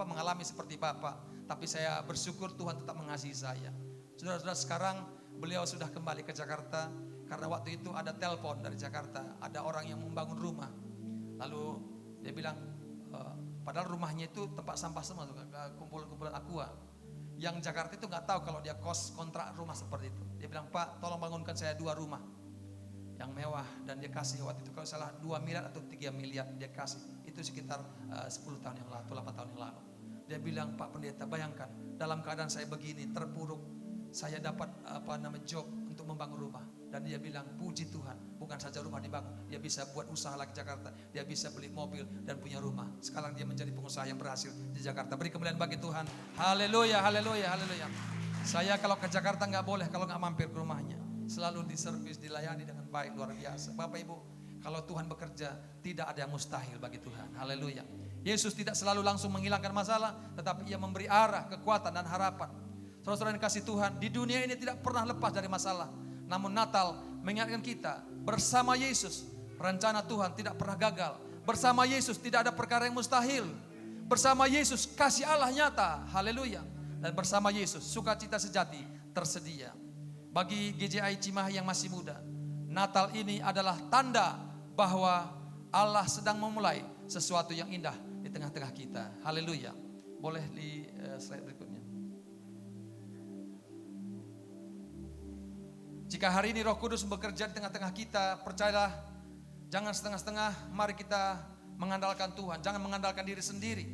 mengalami seperti Bapak. Tapi saya bersyukur Tuhan tetap mengasihi saya. Saudara-saudara, sekarang beliau sudah kembali ke Jakarta. Karena waktu itu ada telepon dari Jakarta. Ada orang yang membangun rumah. Lalu dia bilang, padahal rumahnya itu tempat sampah semua, kumpulan-kumpulan aqua. Yang Jakarta itu nggak tahu kalau dia kontrak rumah seperti itu. Dia bilang, Pak, tolong bangunkan saya 2 rumah yang mewah. Dan dia kasih waktu itu kalau salah 2 miliar atau 3 miliar dia kasih. Itu sekitar 10 tahun yang lalu atau 8 tahun yang lalu. Dia bilang, Pak Pendeta, bayangkan dalam keadaan saya begini terpuruk, saya dapat job untuk membangun rumah. Dan dia bilang, puji Tuhan, bukan saja rumah dibangun, dia bisa buat usaha lagi di Jakarta, dia bisa beli mobil dan punya rumah. Sekarang dia menjadi pengusaha yang berhasil di Jakarta. Beri kemuliaan bagi Tuhan. Haleluya, haleluya, haleluya. Saya kalau ke Jakarta nggak boleh kalau nggak mampir ke rumahnya. Selalu diservis, dilayani dengan baik, luar biasa. Bapak Ibu, kalau Tuhan bekerja, tidak ada yang mustahil bagi Tuhan. Haleluya. Yesus tidak selalu langsung menghilangkan masalah, tetapi ia memberi arah, kekuatan, dan harapan. Saudara-saudara yang kasih Tuhan, di dunia ini tidak pernah lepas dari masalah. Namun Natal mengingatkan kita, bersama Yesus, rencana Tuhan tidak pernah gagal. Bersama Yesus tidak ada perkara yang mustahil. Bersama Yesus kasih Allah nyata, haleluya. Dan bersama Yesus sukacita sejati tersedia. Bagi GJI Cimahi yang masih muda, Natal ini adalah tanda bahwa Allah sedang memulai sesuatu yang indah di tengah-tengah kita. Haleluya. Boleh di slide berikutnya. Jika hari ini Roh Kudus bekerja di tengah-tengah kita, percayalah, jangan setengah-setengah, mari kita mengandalkan Tuhan, jangan mengandalkan diri sendiri.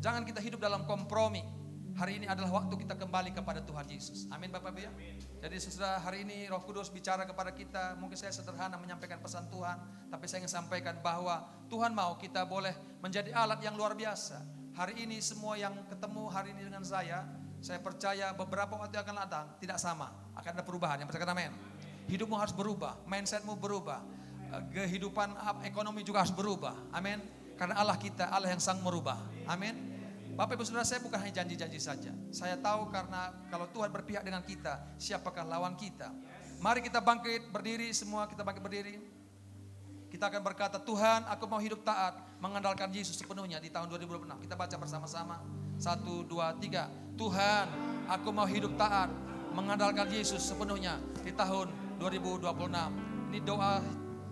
Jangan kita hidup dalam kompromi. Hari ini adalah waktu kita kembali kepada Tuhan Yesus. Amin Bapak Ibu ya. Jadi sesudah hari ini Roh Kudus bicara kepada kita, mungkin saya sederhana menyampaikan pesan Tuhan, tapi saya ingin sampaikan bahwa Tuhan mau kita boleh menjadi alat yang luar biasa. Hari ini semua yang ketemu hari ini dengan saya percaya beberapa waktu yang akan datang tidak sama, akan ada perubahan. Yang percaya amin. Hidupmu harus berubah, mindsetmu berubah, kehidupan ekonomi juga harus berubah. Amin. Karena Allah kita, Allah yang sang merubah. Amin. Bapak Ibu Saudara, saya bukan hanya janji-janji saja. Saya tahu karena kalau Tuhan berpihak dengan kita, siapakah lawan kita? Mari kita bangkit berdiri, semua kita bangkit berdiri. Kita akan berkata, Tuhan, aku mau hidup taat, mengandalkan Yesus sepenuhnya di tahun 2026. Kita baca bersama-sama. 1, 2, 3. Tuhan, aku mau hidup taat, mengandalkan Yesus sepenuhnya di tahun 2026. Ini doa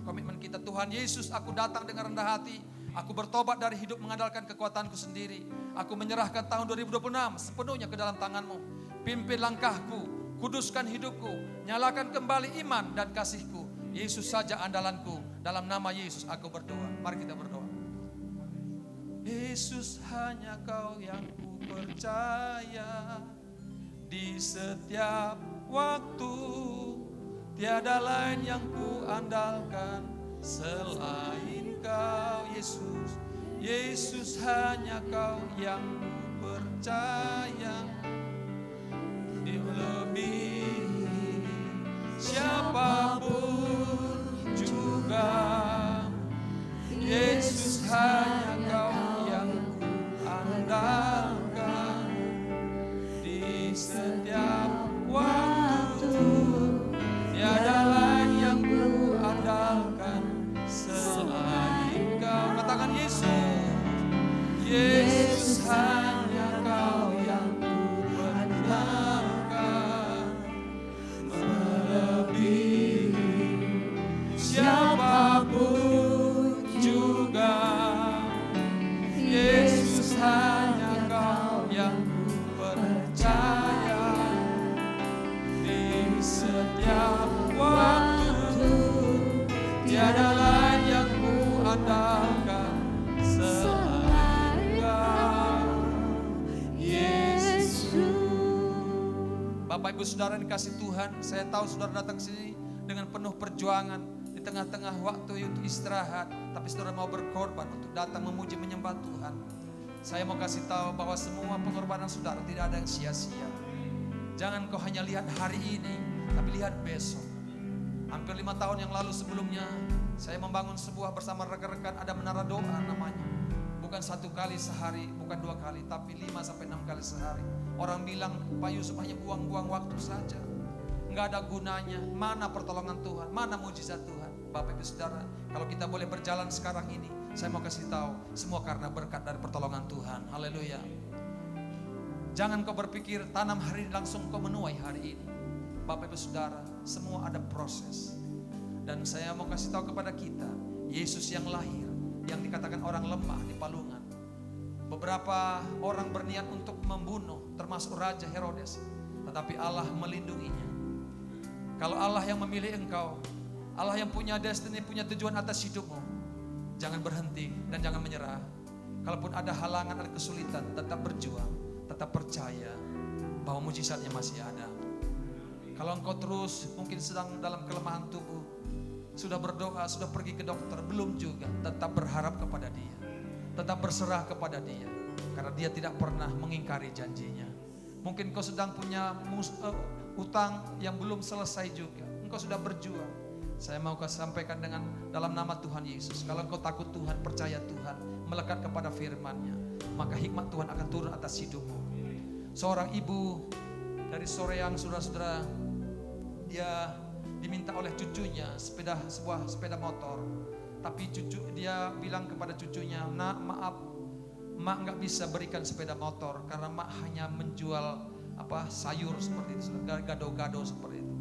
komitmen kita. Tuhan Yesus, aku datang dengan rendah hati. Aku bertobat dari hidup mengandalkan kekuatanku sendiri. Aku menyerahkan tahun 2026 sepenuhnya ke dalam tangan-Mu. Pimpin langkahku, kuduskan hidupku, nyalakan kembali iman dan kasih-Ku. Yesus saja andalanku. Dalam nama Yesus aku berdoa. Mari kita berdoa. Yesus, hanya Kau yang ku percaya. Di setiap waktu tiada lain yang ku andalkan selain Kau Yesus. Yesus, hanya Kau yang ku percaya. Melebihi siapapun juga. Yesus hanya Kau yang ku andalkan di setiap waktu. Tiada lain yang ku andalkan selain Kau. Katakan Yesus. Yesus hanya Kau yang ku andalkan, melebihi siapapun juga. Yesus hanya Kau yang ku percaya di setiap waktu. Tiada lain yang ku andalkan selain Kau, Yesus. Bapak Ibu Saudara dikasih Tuhan, saya tahu saudara datang sini dengan penuh perjuangan di tengah-tengah waktu untuk istirahat, tapi saudara mau berkorban untuk datang memuji menyembah Tuhan. Saya mau kasih tahu bahwa semua pengorbanan saudara tidak ada yang sia-sia. Jangan kau hanya lihat hari ini, tapi lihat besok. Hampir 5 tahun yang lalu sebelumnya, saya membangun sebuah bersama rekan-rekan, ada menara doa namanya. Bukan 1 kali sehari, bukan 2 kali, tapi 5-6 kali sehari. Orang bilang Pak Yusuf hanya buang-buang waktu saja, nggak ada gunanya. Mana pertolongan Tuhan, mana mujizat Tuhan. Bapak Ibu Saudara, kalau kita boleh berjalan sekarang ini, saya mau kasih tahu, semua karena berkat dari pertolongan Tuhan. Haleluya. Jangan kau berpikir tanam hari ini langsung kau menuai hari ini. Bapak Ibu Saudara, semua ada proses. Dan saya mau kasih tahu kepada kita, Yesus yang lahir, yang dikatakan orang lemah di palungan. Beberapa orang berniat untuk membunuh, termasuk Raja Herodes. Tetapi Allah melindunginya. Kalau Allah yang memilih engkau, Allah yang punya destiny, punya tujuan atas hidupmu, jangan berhenti dan jangan menyerah. Kalaupun ada halangan, ada kesulitan, tetap berjuang, tetap percaya bahwa mujizatnya masih ada. Kalau engkau terus mungkin sedang dalam kelemahan tubuh, sudah berdoa, sudah pergi ke dokter, belum juga, tetap berharap kepada Dia, tetap berserah kepada Dia, karena Dia tidak pernah mengingkari janjinya. Mungkin kau sedang punya utang yang belum selesai juga, engkau sudah berjuang. Saya mau sampaikan dengan dalam nama Tuhan Yesus, kalau engkau takut Tuhan, percaya Tuhan, melekat kepada firman-Nya, maka hikmat Tuhan akan turun atas hidupmu. Seorang ibu dari Soreang, saudara-saudara, dia diminta oleh cucunya sebuah sepeda motor. Tapi dia bilang kepada cucunya, "Nak, maaf, mak nggak bisa berikan sepeda motor karena mak hanya menjual sayur seperti itu, gado-gado seperti itu."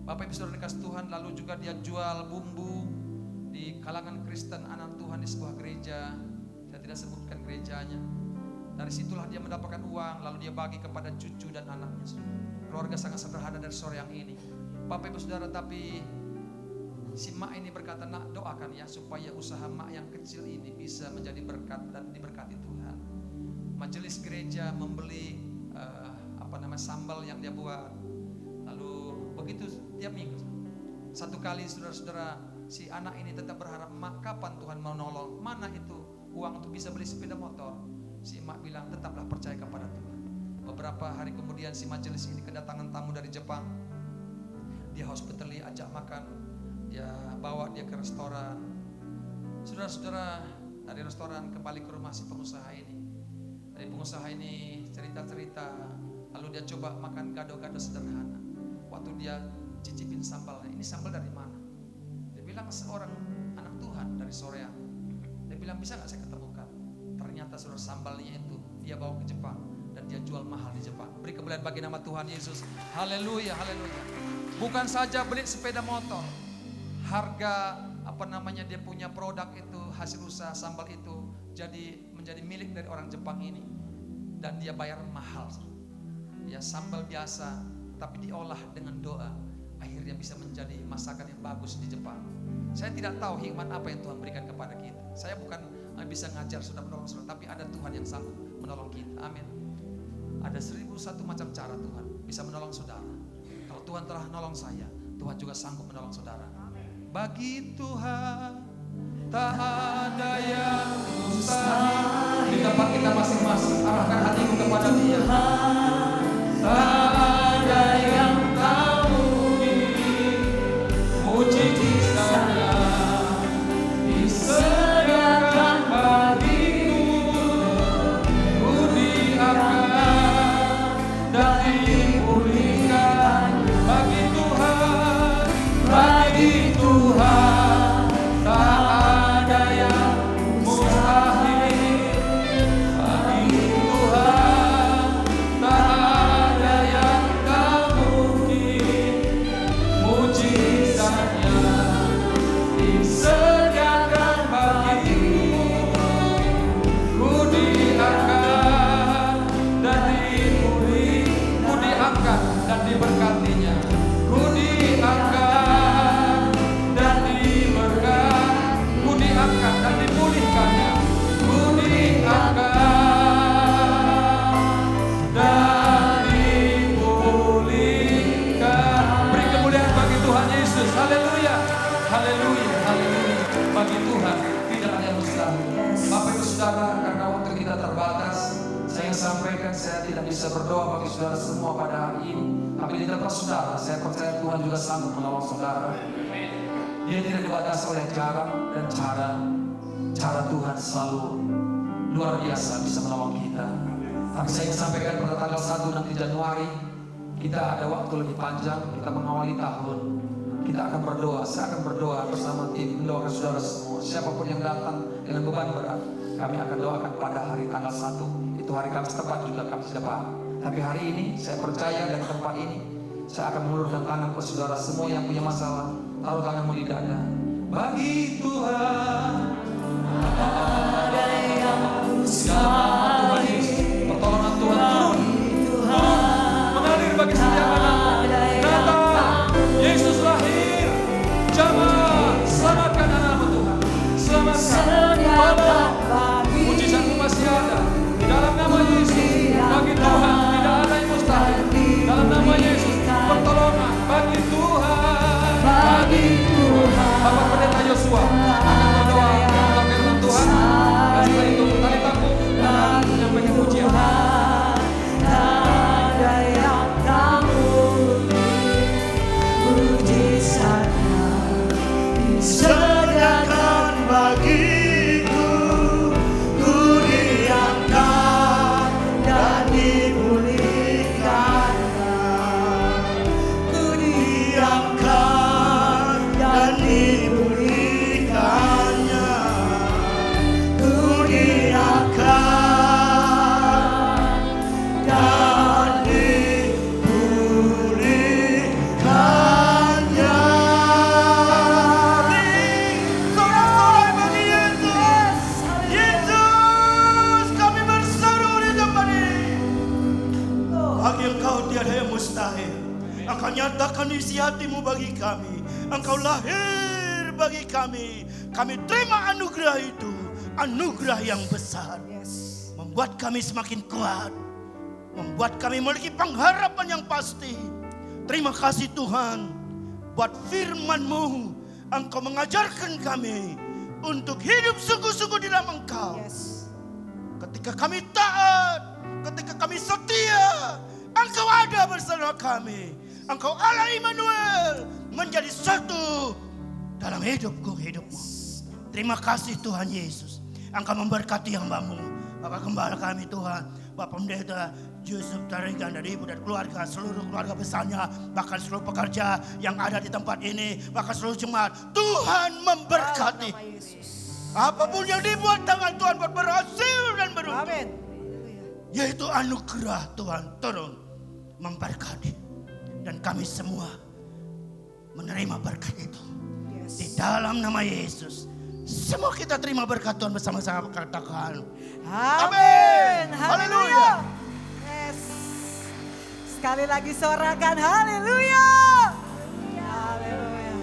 Bapak Ibu Saudara dikasih Tuhan, lalu juga dia jual bumbu di kalangan Kristen anak Tuhan di sebuah gereja. Saya tidak sebutkan gerejanya. Dari situlah dia mendapatkan uang, lalu dia bagi kepada cucu dan anaknya. Keluarga sangat sederhana dari Soreang ini. Bapak Ibu Saudara, tapi si mak ini berkata, "Nak, doakan ya supaya usaha mak yang kecil ini bisa menjadi berkat dan diberkati Tuhan." Majelis gereja membeli sambal yang dia buat. Lalu begitu tiap minggu. Satu kali saudara-saudara, si anak ini tetap berharap, "Mak, kapan Tuhan mau nolong? Mana itu uang untuk bisa beli sepeda motor?" Si mak bilang, "Tetaplah percaya kepada Tuhan." Beberapa hari kemudian si majelis ini kedatangan tamu dari Jepang. Dia hospitali, ajak makan, dia bawa dia ke restoran. Saudara-saudara, dari restoran kembali ke rumah si pengusaha ini. Dari pengusaha ini cerita-cerita, lalu dia coba makan gado-gado sederhana. Waktu dia cicipin sambalnya, "Ini sambal dari mana?" Dia bilang, "Seorang anak Tuhan dari Soreang." Dia bilang, "Bisa gak saya ketemukan?" Ternyata saudara, sambalnya itu dia bawa ke Jepang dan dia jual mahal di Jepang. Beri kemuliaan bagi nama Tuhan Yesus. Haleluya, haleluya. Bukan saja beli sepeda motor, harga dia punya produk itu, hasil usaha sambal itu menjadi milik dari orang Jepang ini, dan dia bayar mahal. Ya, sambal biasa tapi diolah dengan doa, akhirnya bisa menjadi masakan yang bagus di Jepang. Saya tidak tahu hikmat apa yang Tuhan berikan kepada kita. Saya bukan bisa ngajar sudah menolong saudara, tapi ada Tuhan yang sanggup menolong kita. Amin. Ada 1001 macam cara Tuhan bisa menolong saudara. Kalau Tuhan telah menolong saya, Tuhan juga sanggup menolong saudara. Bagi Tuhan tak ada yang mustahil. Di tempat kita masing-masing, arahkan hatimu kepada Dia. Tak ada yang tak mungkin. disediakan bagiku. Ku diangkat dan dipulih, ku diangkat dan diberkatinya. Ku diangkat dan diberkat, ku diangkat dan dipulihkannya. Ku diangkat dan dipulihkan. Beri kemuliaan bagi Tuhan Yesus. Haleluya, haleluya, haleluya. Bagi Tuhan tidak ada yang mustahil. Bapak Ibu Saudara, karena waktu kita terbatas, saya sampaikan saya tidak bisa berdoa bagi saudara semua pada hari ini. Tapi di tempat saudara, saya percaya Tuhan juga sanggup menolong saudara. Dia tidak dibatasi oleh jarak dan cara Tuhan selalu luar biasa bisa menolong kita. Tapi saya ingin sampaikan pada tanggal 1 nanti Januari, kita ada waktu lebih panjang, kita mengawali tahun. Kita akan berdoa, saya akan berdoa bersama tim, mendoakan saudara semua. Siapapun yang datang dengan beban berat, kami akan doakan pada hari tanggal 1. Itu hari Kamis tepat juga Kamis depan. Tapi hari ini, saya percaya dari tempat ini, saya akan mengulurkan tangan ke saudara semua yang punya masalah. Taruh tanganmu di dada. Bagi Tuhan ada yang Tuhan Yesus, pertolongan Tuhan turun, mengalir bagi setiap anak. Datang, Yesus lahir, jamaah, selamatkan anak-anak Tuhan, selamatkan Bapa. Mujizatmu masih ada di dalam nama Yesus. Bagi Tuhan tidak ada yang mustahil. Dalam nama Yesus, pertolongan bagi Tuhan. Bagi Tuhan. Bapak Pendeta Yosua akan berdoa untuk firman Tuhan. Dan setelah itu tali taku akan menyampaikan pujian. Ada yang kamu mujizatnya disediakan bagiku. Ku diangkat dan dipulihkannya. Ku diangkat dan dipulihkannya. Ku diangkat dan dipulihkannya. Sorak-sorai bagi Yesus. Yesus, kami berseru di tempat ini. Bagi Engkau tiada yang mustahil. Engkau nyatakan isi hatimu bagi kami. Engkau lahir bagi kami. Kami terima anugerah itu. Anugerah yang besar. Membuat kami semakin kuat. Membuat kami memiliki pengharapan yang pasti. Terima kasih Tuhan. Buat firman-Mu. Engkau mengajarkan kami untuk hidup sungguh-sungguh di dalam Engkau. Ketika kami taat, ketika kami setia, Engkau ada bersama kami. Engkau Allah Immanuel menjadi satu dalam hidupku, hidupmu. Terima kasih Tuhan Yesus. Engkau memberkati hamba-Mu, Bapak Gembala kami Tuhan, Bapak Pendeta Yusuf Tarigan dari ibu dan keluarga, seluruh keluarga besarnya, bahkan seluruh pekerja yang ada di tempat ini, bahkan seluruh jemaat. Tuhan memberkati. Apapun yang dibuat tangan Tuhan buat berhasil dan beruntung. Amin. Yaitu anugerah Tuhan turun memberkati. Dan kami semua menerima berkat itu. Di dalam nama Yesus. Semua kita terima berkat Tuhan bersama-sama katakan. Amin. Haleluya. Yes. Sekali lagi sorakan haleluya. Haleluya.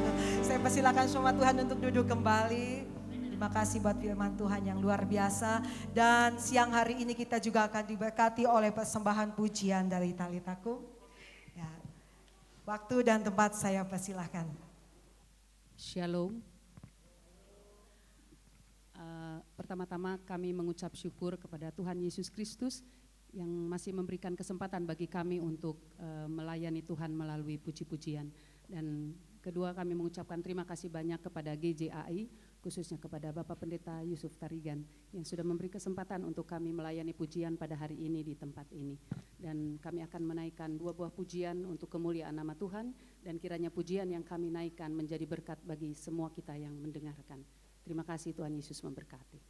Saya persilakan semua Tuhan untuk duduk kembali. Terima kasih buat firman Tuhan yang luar biasa. Dan siang hari ini kita juga akan diberkati oleh persembahan pujian dari Talitaku. Ya. Waktu dan tempat saya persilahkan. Shalom. Pertama-tama kami mengucap syukur kepada Tuhan Yesus Kristus yang masih memberikan kesempatan bagi kami untuk melayani Tuhan melalui puji-pujian. Dan kedua kami mengucapkan terima kasih banyak kepada GJAI, khususnya kepada Bapak Pendeta Yusuf Tarigan yang sudah memberi kesempatan untuk kami melayani pujian pada hari ini di tempat ini. Dan kami akan menaikkan 2 buah pujian untuk kemuliaan nama Tuhan, dan kiranya pujian yang kami naikkan menjadi berkat bagi semua kita yang mendengarkan. Terima kasih, Tuhan Yesus memberkati.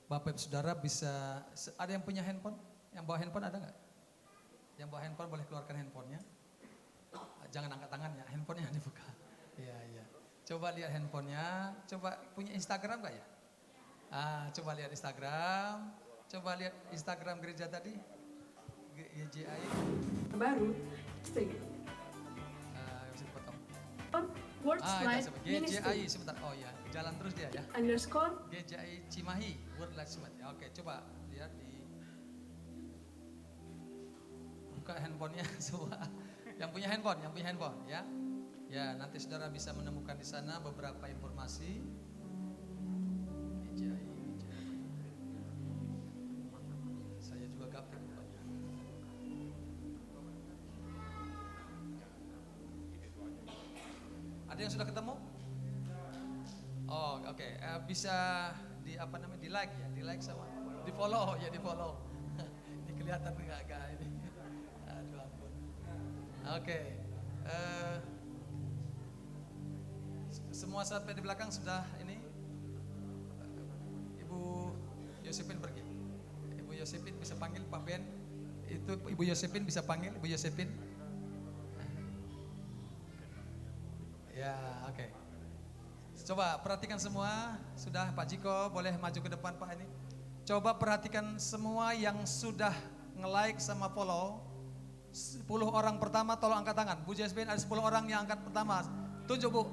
Bapak Ibu Saudara bisa, ada yang punya handphone? Yang bawa handphone ada nggak? Yang bawa handphone boleh keluarkan handphonenya. Jangan angkat tangannya, handphonenya dibuka. Iya, iya. Coba lihat handphonenya, coba punya Instagram nggak ya? Coba lihat Instagram, coba lihat Instagram gereja tadi, GJI. Baru, sedikit. Bisa dipotong. Word Life GJI Ministry sebentar. Oh ya, jalan terus dia ya. underscore GJI Cimahi, Word Life Summit. Oke, coba lihat di buka handphonenya semua. Yang punya handphone ya. Ya, nanti saudara bisa menemukan di sana beberapa informasi. GJI. Saya juga gaptek rupanya. Ada yang sudah ketemu? Oh, oke. Bisa di apa namanya? Di like ya, di like sama di follow ya, di follow. Ini kelihatan agak ini. Aduh ampun. Oke. Semua sampai di belakang sudah ini. Ibu Yosepin pergi. Ibu Yosepin bisa panggil Pak Ben. Itu Ibu Yosepin bisa panggil Ibu Yosepin. Ya, oke. Coba perhatikan semua. Sudah Pak Jiko boleh maju ke depan Pak ini. Coba perhatikan semua yang sudah nge-like sama follow. 10 orang pertama tolong angkat tangan. Bu Jasmine ada 10 orang yang angkat pertama. Tunjuk Bu.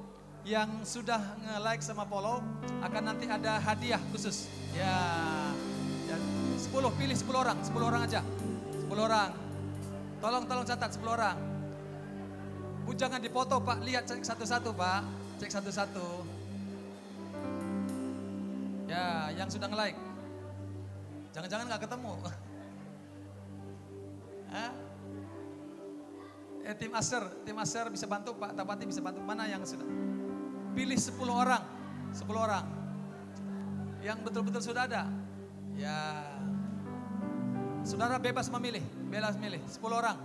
Yang sudah nge-like sama follow akan nanti ada hadiah khusus. Ya. 10 pilih 10 orang, 10 orang aja. 10 orang. Tolong catat 10 orang. Bu jangan dipoto Pak, lihat cek satu-satu Pak. Cek satu-satu. Ya, yang sudah nge-like. Jangan-jangan gak ketemu. Tim Aser bisa bantu Pak Tapati bisa bantu. Mana yang sudah? Pilih 10 orang. 10 orang. Yang betul-betul sudah ada. Ya. Saudara bebas memilih. 10 orang.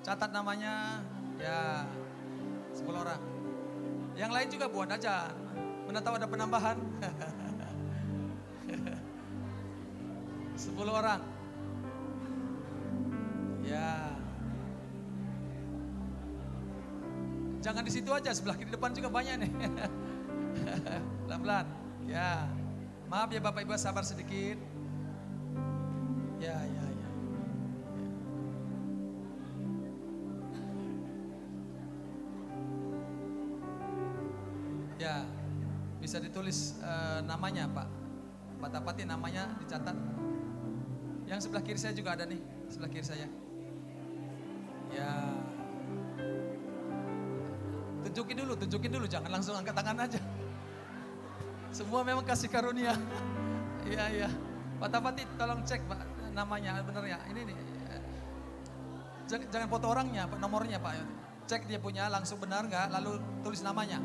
Catat namanya. Ya. 10 orang. Yang lain juga buat aja. Mana tahu ada penambahan. 10 orang. Ya. Jangan di situ aja, sebelah kiri depan juga banyak nih. Pelan-pelan. Ya. Maaf ya Bapak Ibu, sabar sedikit. Ya. Ya. Bisa ditulis namanya Pak. Pak Tapati namanya dicatat. Yang sebelah kiri saya juga ada nih, sebelah kiri saya. Ya. Tunjukin dulu, jangan langsung angkat tangan aja. Semua memang kasih karunia. Iya. Pak Tapati tolong cek Pak namanya benar ya. Ini nih. Jangan foto orangnya, Pak, nomornya Pak. Cek dia punya langsung benar nggak, lalu tulis namanya.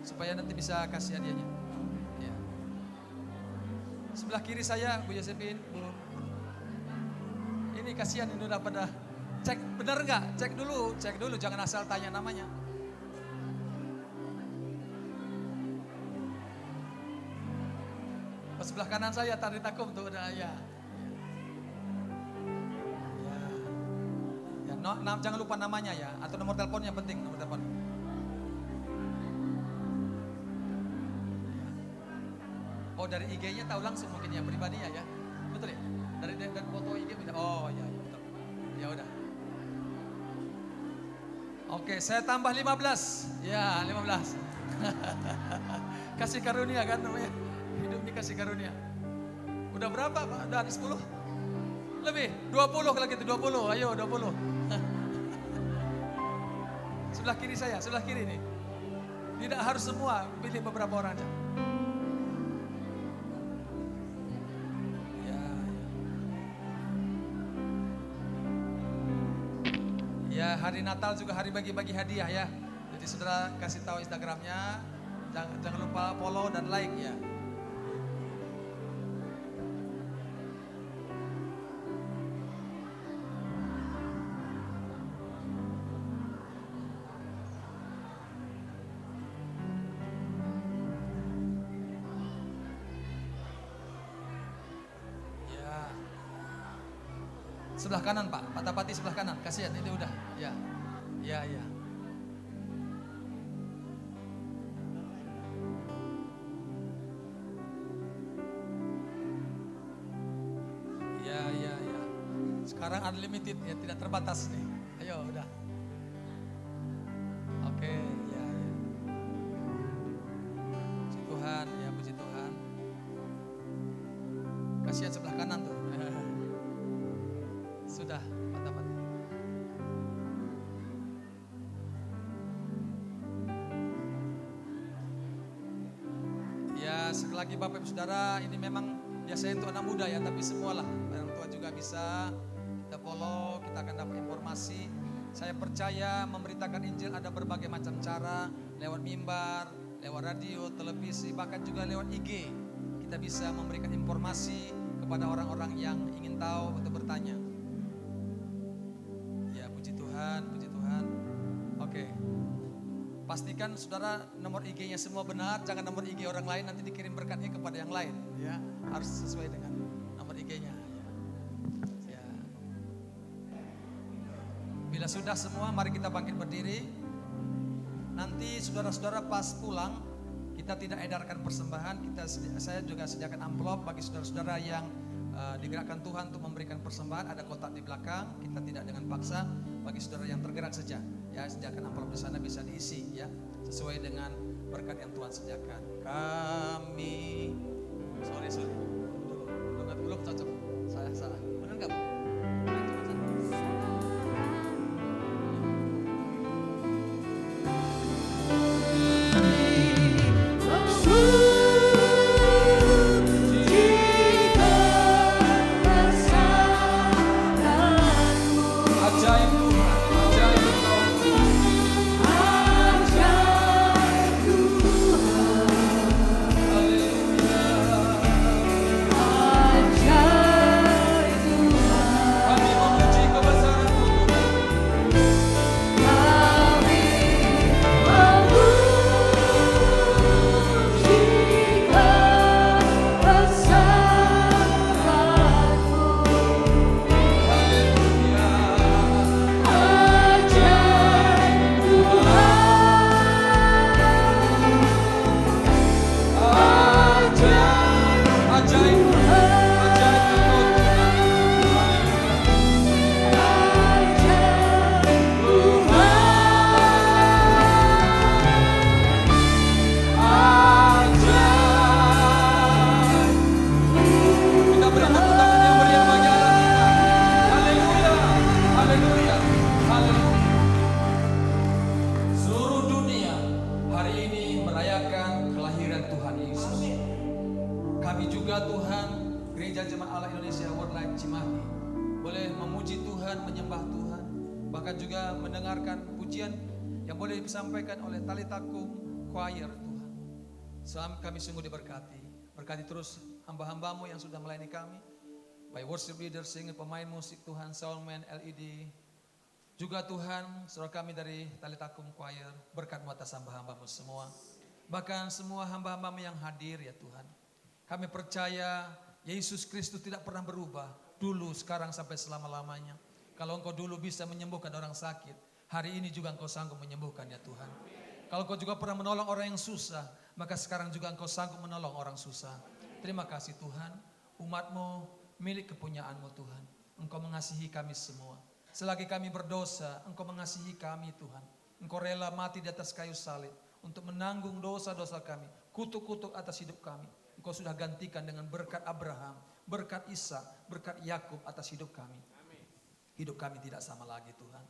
Supaya nanti bisa kasih hadiahnya. Ya. Sebelah kiri saya Bu Yosepin, Bu. Ini kasihan ini udah pada cek benar nggak? Cek dulu, jangan asal tanya namanya. Sebelah kanan saya Tari Takum tuh udah ya. Ya, jangan lupa namanya ya, atau nomor teleponnya penting, nomor telepon. Oh dari IG-nya tahu langsung mungkin ya pribadinya ya, betul ya? Dari foto IG bisa. Oh ya betul. Ya udah. Oke, saya tambah 15. Ya 15. Kasih karunia kan namanya. Hidup dikasih karunia. Udah berapa Pak? Udah ada 10? Lebih? 20 kalau gitu, 20. Ayo 20. Sebelah kiri saya, sebelah kiri nih. Tidak harus semua, pilih beberapa orang aja. Ya, hari Natal juga hari bagi-bagi hadiah ya. Jadi saudara kasih tahu Instagramnya. Jangan lupa follow dan like ya. sebelah kanan Pak, Pak Tapati sebelah kanan, kasihan ini udah, ya, ya, ya. Ya, ya, ya. Sekarang unlimited ya, tidak terbatas nih. Ayo, udah. Oke, ya, ya. Puji Tuhan, ya puji Tuhan. Kasihan sebelah kanan tuh. Sudah, Pak Tapati. Ya, sekali lagi Bapak Ibu Saudara, ini memang biasanya untuk anak muda ya, tapi semualah orang tua juga bisa. Kita follow, kita akan dapat informasi. Saya percaya memberitakan Injil ada berbagai macam cara, lewat mimbar, lewat radio, televisi, bahkan juga lewat IG. Kita bisa memberikan informasi kepada orang-orang yang ingin tahu atau bertanya. Ya, puji Tuhan, puji Tuhan. Oke. Pastikan saudara nomor IG-nya semua benar, jangan nomor IG orang lain nanti dikirim berkatnya kepada yang lain, ya. Harus sesuai dengan nomor IG-nya, ya. Ya. Bila sudah semua, mari kita bangkit berdiri. Nanti saudara-saudara pas pulang, kita tidak edarkan persembahan, saya juga sediakan amplop bagi saudara-saudara yang digerakkan Tuhan untuk memberikan persembahan, ada kotak di belakang, kita tidak dengan paksa, bagi saudara yang tergerak saja, ya sediakan amplop di sana bisa diisi, ya sesuai dengan berkat yang Tuhan sediakan. Kami, sorry, belum cocok, saya salah, benar nggak Bu? Disampaikan oleh Talitakum Choir Tuhan. Kami sungguh diberkati. Berkati terus hamba-hambamu yang sudah melayani kami. Baik worship leader, singer, pemain musik Tuhan, soundman, LED. Juga Tuhan, saudara kami dari Talitakum Choir, berkat-Mu atas hamba-hambamu semua. Bahkan semua hamba-hambamu yang hadir ya Tuhan. Kami percaya Yesus Kristus tidak pernah berubah. Dulu, sekarang, sampai selama-lamanya. Kalau Engkau dulu bisa menyembuhkan orang sakit, hari ini juga Engkau sanggup menyembuhkan ya Tuhan. Kalau Engkau juga pernah menolong orang yang susah, maka sekarang juga Engkau sanggup menolong orang susah. Terima kasih Tuhan, umat-Mu milik kepunyaan-Mu Tuhan. Engkau mengasihi kami semua. Selagi kami berdosa, Engkau mengasihi kami Tuhan. Engkau rela mati di atas kayu salib untuk menanggung dosa-dosa kami, kutuk-kutuk atas hidup kami. Engkau sudah gantikan dengan berkat Abraham, berkat Ishak, berkat Yakub atas hidup kami. Hidup kami tidak sama lagi Tuhan.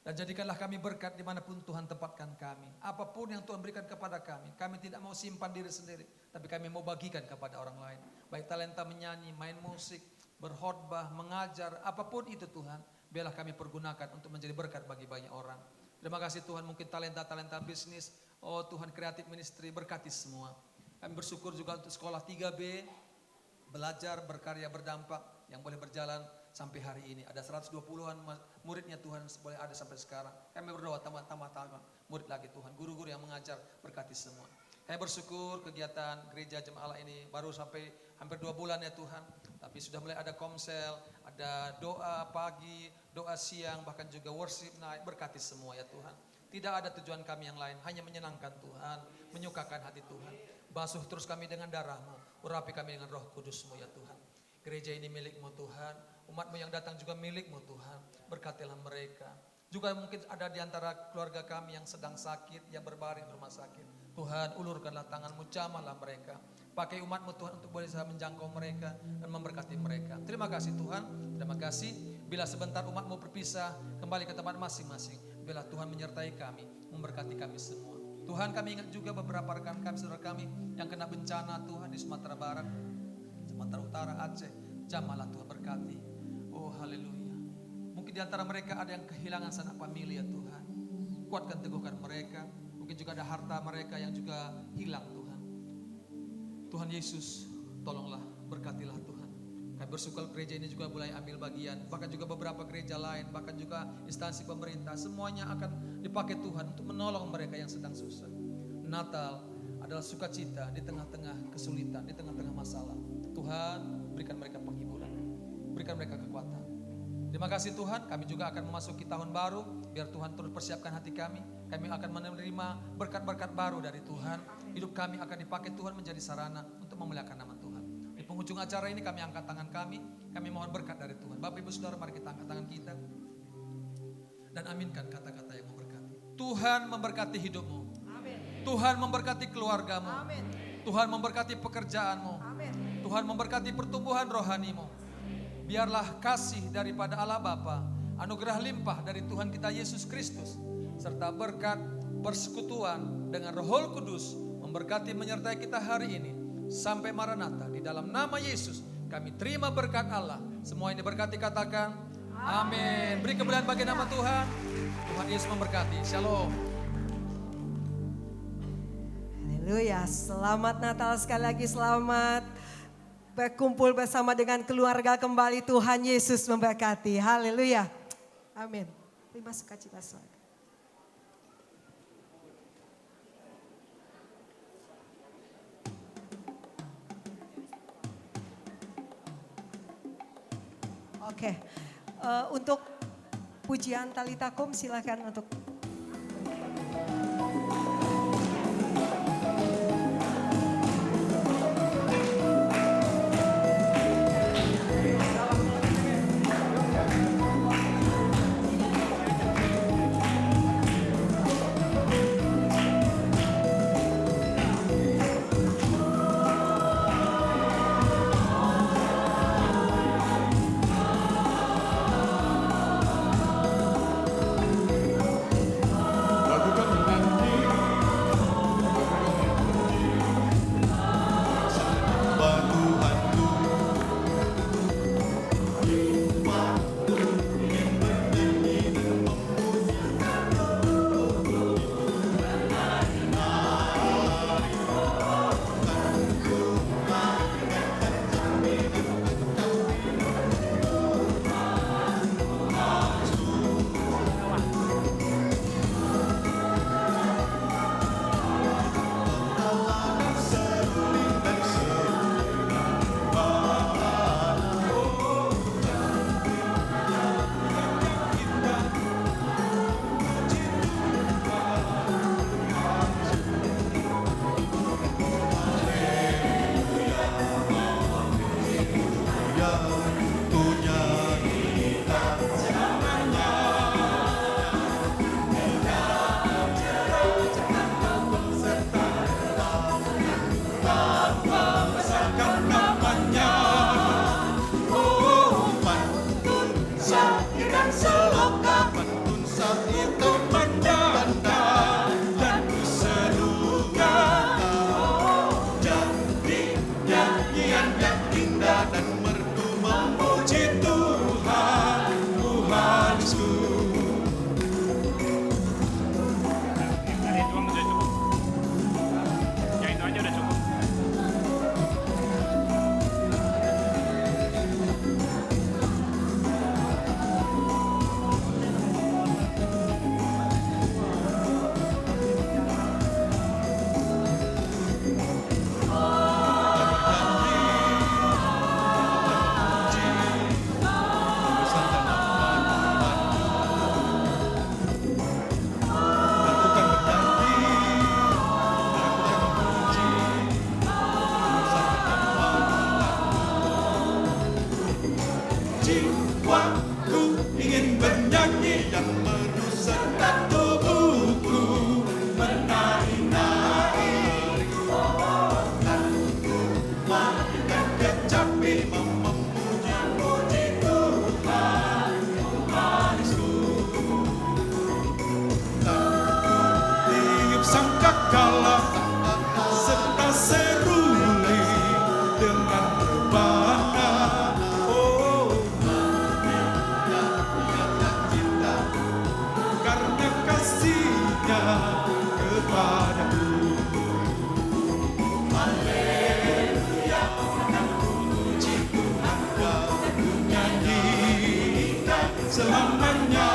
Dan jadikanlah kami berkat dimanapun Tuhan tempatkan kami. Apapun yang Tuhan berikan kepada kami. Kami tidak mau simpan diri sendiri. Tapi kami mau bagikan kepada orang lain. Baik talenta menyanyi, main musik, berkhotbah, mengajar. Apapun itu Tuhan. Biarlah kami pergunakan untuk menjadi berkat bagi banyak orang. Terima kasih Tuhan, mungkin talenta-talenta bisnis. Oh Tuhan, kreatif ministry, berkati semua. Kami bersyukur juga untuk sekolah 3B. Belajar, berkarya, berdampak. Yang boleh berjalan sampai hari ini. Ada 120-an muridnya Tuhan boleh ada sampai sekarang. Kami berdoa tambah murid lagi Tuhan. Guru-guru yang mengajar berkati semua. Saya bersyukur kegiatan gereja jemaah Allah ini baru sampai hampir 2 bulan ya Tuhan. Tapi sudah mulai ada komsel, ada doa pagi, doa siang, bahkan juga worship night. Berkati semua ya Tuhan. Tidak ada tujuan kami yang lain, hanya menyenangkan Tuhan, menyukakan hati Tuhan. Basuh terus kami dengan darah-Mu, urapi kami dengan Roh Kudus-Mu ya Tuhan. Gereja ini milik-Mu Tuhan, umat-Mu yang datang juga milik-Mu Tuhan. Berkatilah mereka. Juga mungkin ada di antara keluarga kami yang sedang sakit, yang berbaring di rumah sakit. Tuhan, ulurkanlah tangan-Mu, jamahlah mereka. Pakai umat-Mu Tuhan untuk boleh menjangkau mereka dan memberkati mereka. Terima kasih Tuhan, terima kasih. Bila sebentar umat-Mu berpisah, kembali ke tempat masing-masing. Bila Tuhan menyertai kami, memberkati kami semua. Tuhan, kami ingat juga beberapa rekan kami, saudara kami yang kena bencana Tuhan di Sumatera Barat, Sumatera Utara, Aceh. Jamahlah Tuhan, berkati. Oh haleluya. Mungkin di antara mereka ada yang kehilangan sanak famili ya Tuhan. Kuatkan, teguhkan mereka. Mungkin juga ada harta mereka yang juga hilang Tuhan. Tuhan Yesus, tolonglah, berkatilah Tuhan. Kami bersyukur gereja ini juga mulai ambil bagian. Bahkan juga beberapa gereja lain, bahkan juga instansi pemerintah. Semuanya akan dipakai Tuhan untuk menolong mereka yang sedang susah. Natal adalah sukacita di tengah-tengah kesulitan, di tengah-tengah masalah. Tuhan, berikan mereka penghiburan, berikan mereka kekuatan. Terima kasih Tuhan, kami juga akan memasuki tahun baru. Biar Tuhan terus persiapkan hati kami. Kami akan menerima berkat-berkat baru dari Tuhan. Hidup kami akan dipakai Tuhan menjadi sarana untuk memuliakan nama Tuhan. Di penghujung acara ini kami angkat tangan kami. Kami mohon berkat dari Tuhan. Bapak Ibu Saudara, mari kita angkat tangan kita. Dan aminkan kata-kata yang memberkati. Tuhan memberkati hidupmu. Amin. Tuhan memberkati keluargamu. Amin. Tuhan memberkati pekerjaanmu. Amin. Tuhan memberkati pertumbuhan rohanimu. Biarlah kasih daripada Allah Bapa, anugerah limpah dari Tuhan kita Yesus Kristus, serta berkat persekutuan dengan Roh Kudus memberkati menyertai kita hari ini sampai Maranatha. Di dalam nama Yesus kami terima berkat Allah. Semua ini berkati, katakan amin. Beri kemuliaan bagi nama Tuhan. Tuhan Yesus memberkati. Shalom. Haleluya. Selamat Natal sekali lagi, selamat berkumpul bersama dengan keluarga kembali. Tuhan Yesus memberkati. Haleluya. Amin. Terima sukacita saudara. Oke, untuk pujian Talitakum silakan untuk. kalah serta seruling dengan berbana. Oh, karena kasihnya kepadaku. Haleluya, akan puji Tuhan dan nyanyikan selamanya.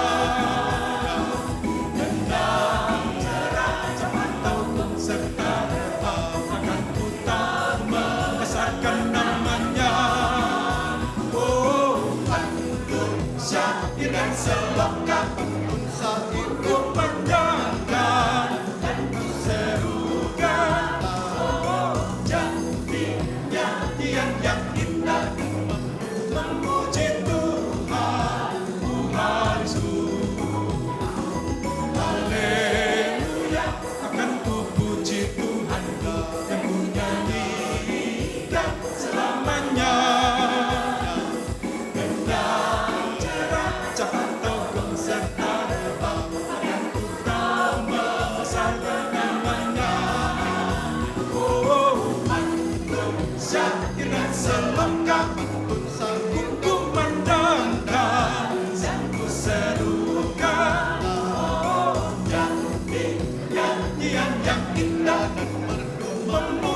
Bentang cerah pantauku serta akan ku tak membesarkan namanya. Oh, anggun syair dan selokap ku panjangkan dan ku serukan. Oh, jadi nyanyian yang indah memuji Tuhan, Tuhan sungguh. Haleluya, akan ku puji Tuhan dan ku nyanyikan selamanya. Bentang cerah cahantauku serta akan ku tak membesarkan namanya. Oh, anggun syair dan selengkap ku mandangkan dan ku serukan. Oh, jadi nyanyian yang indah memuji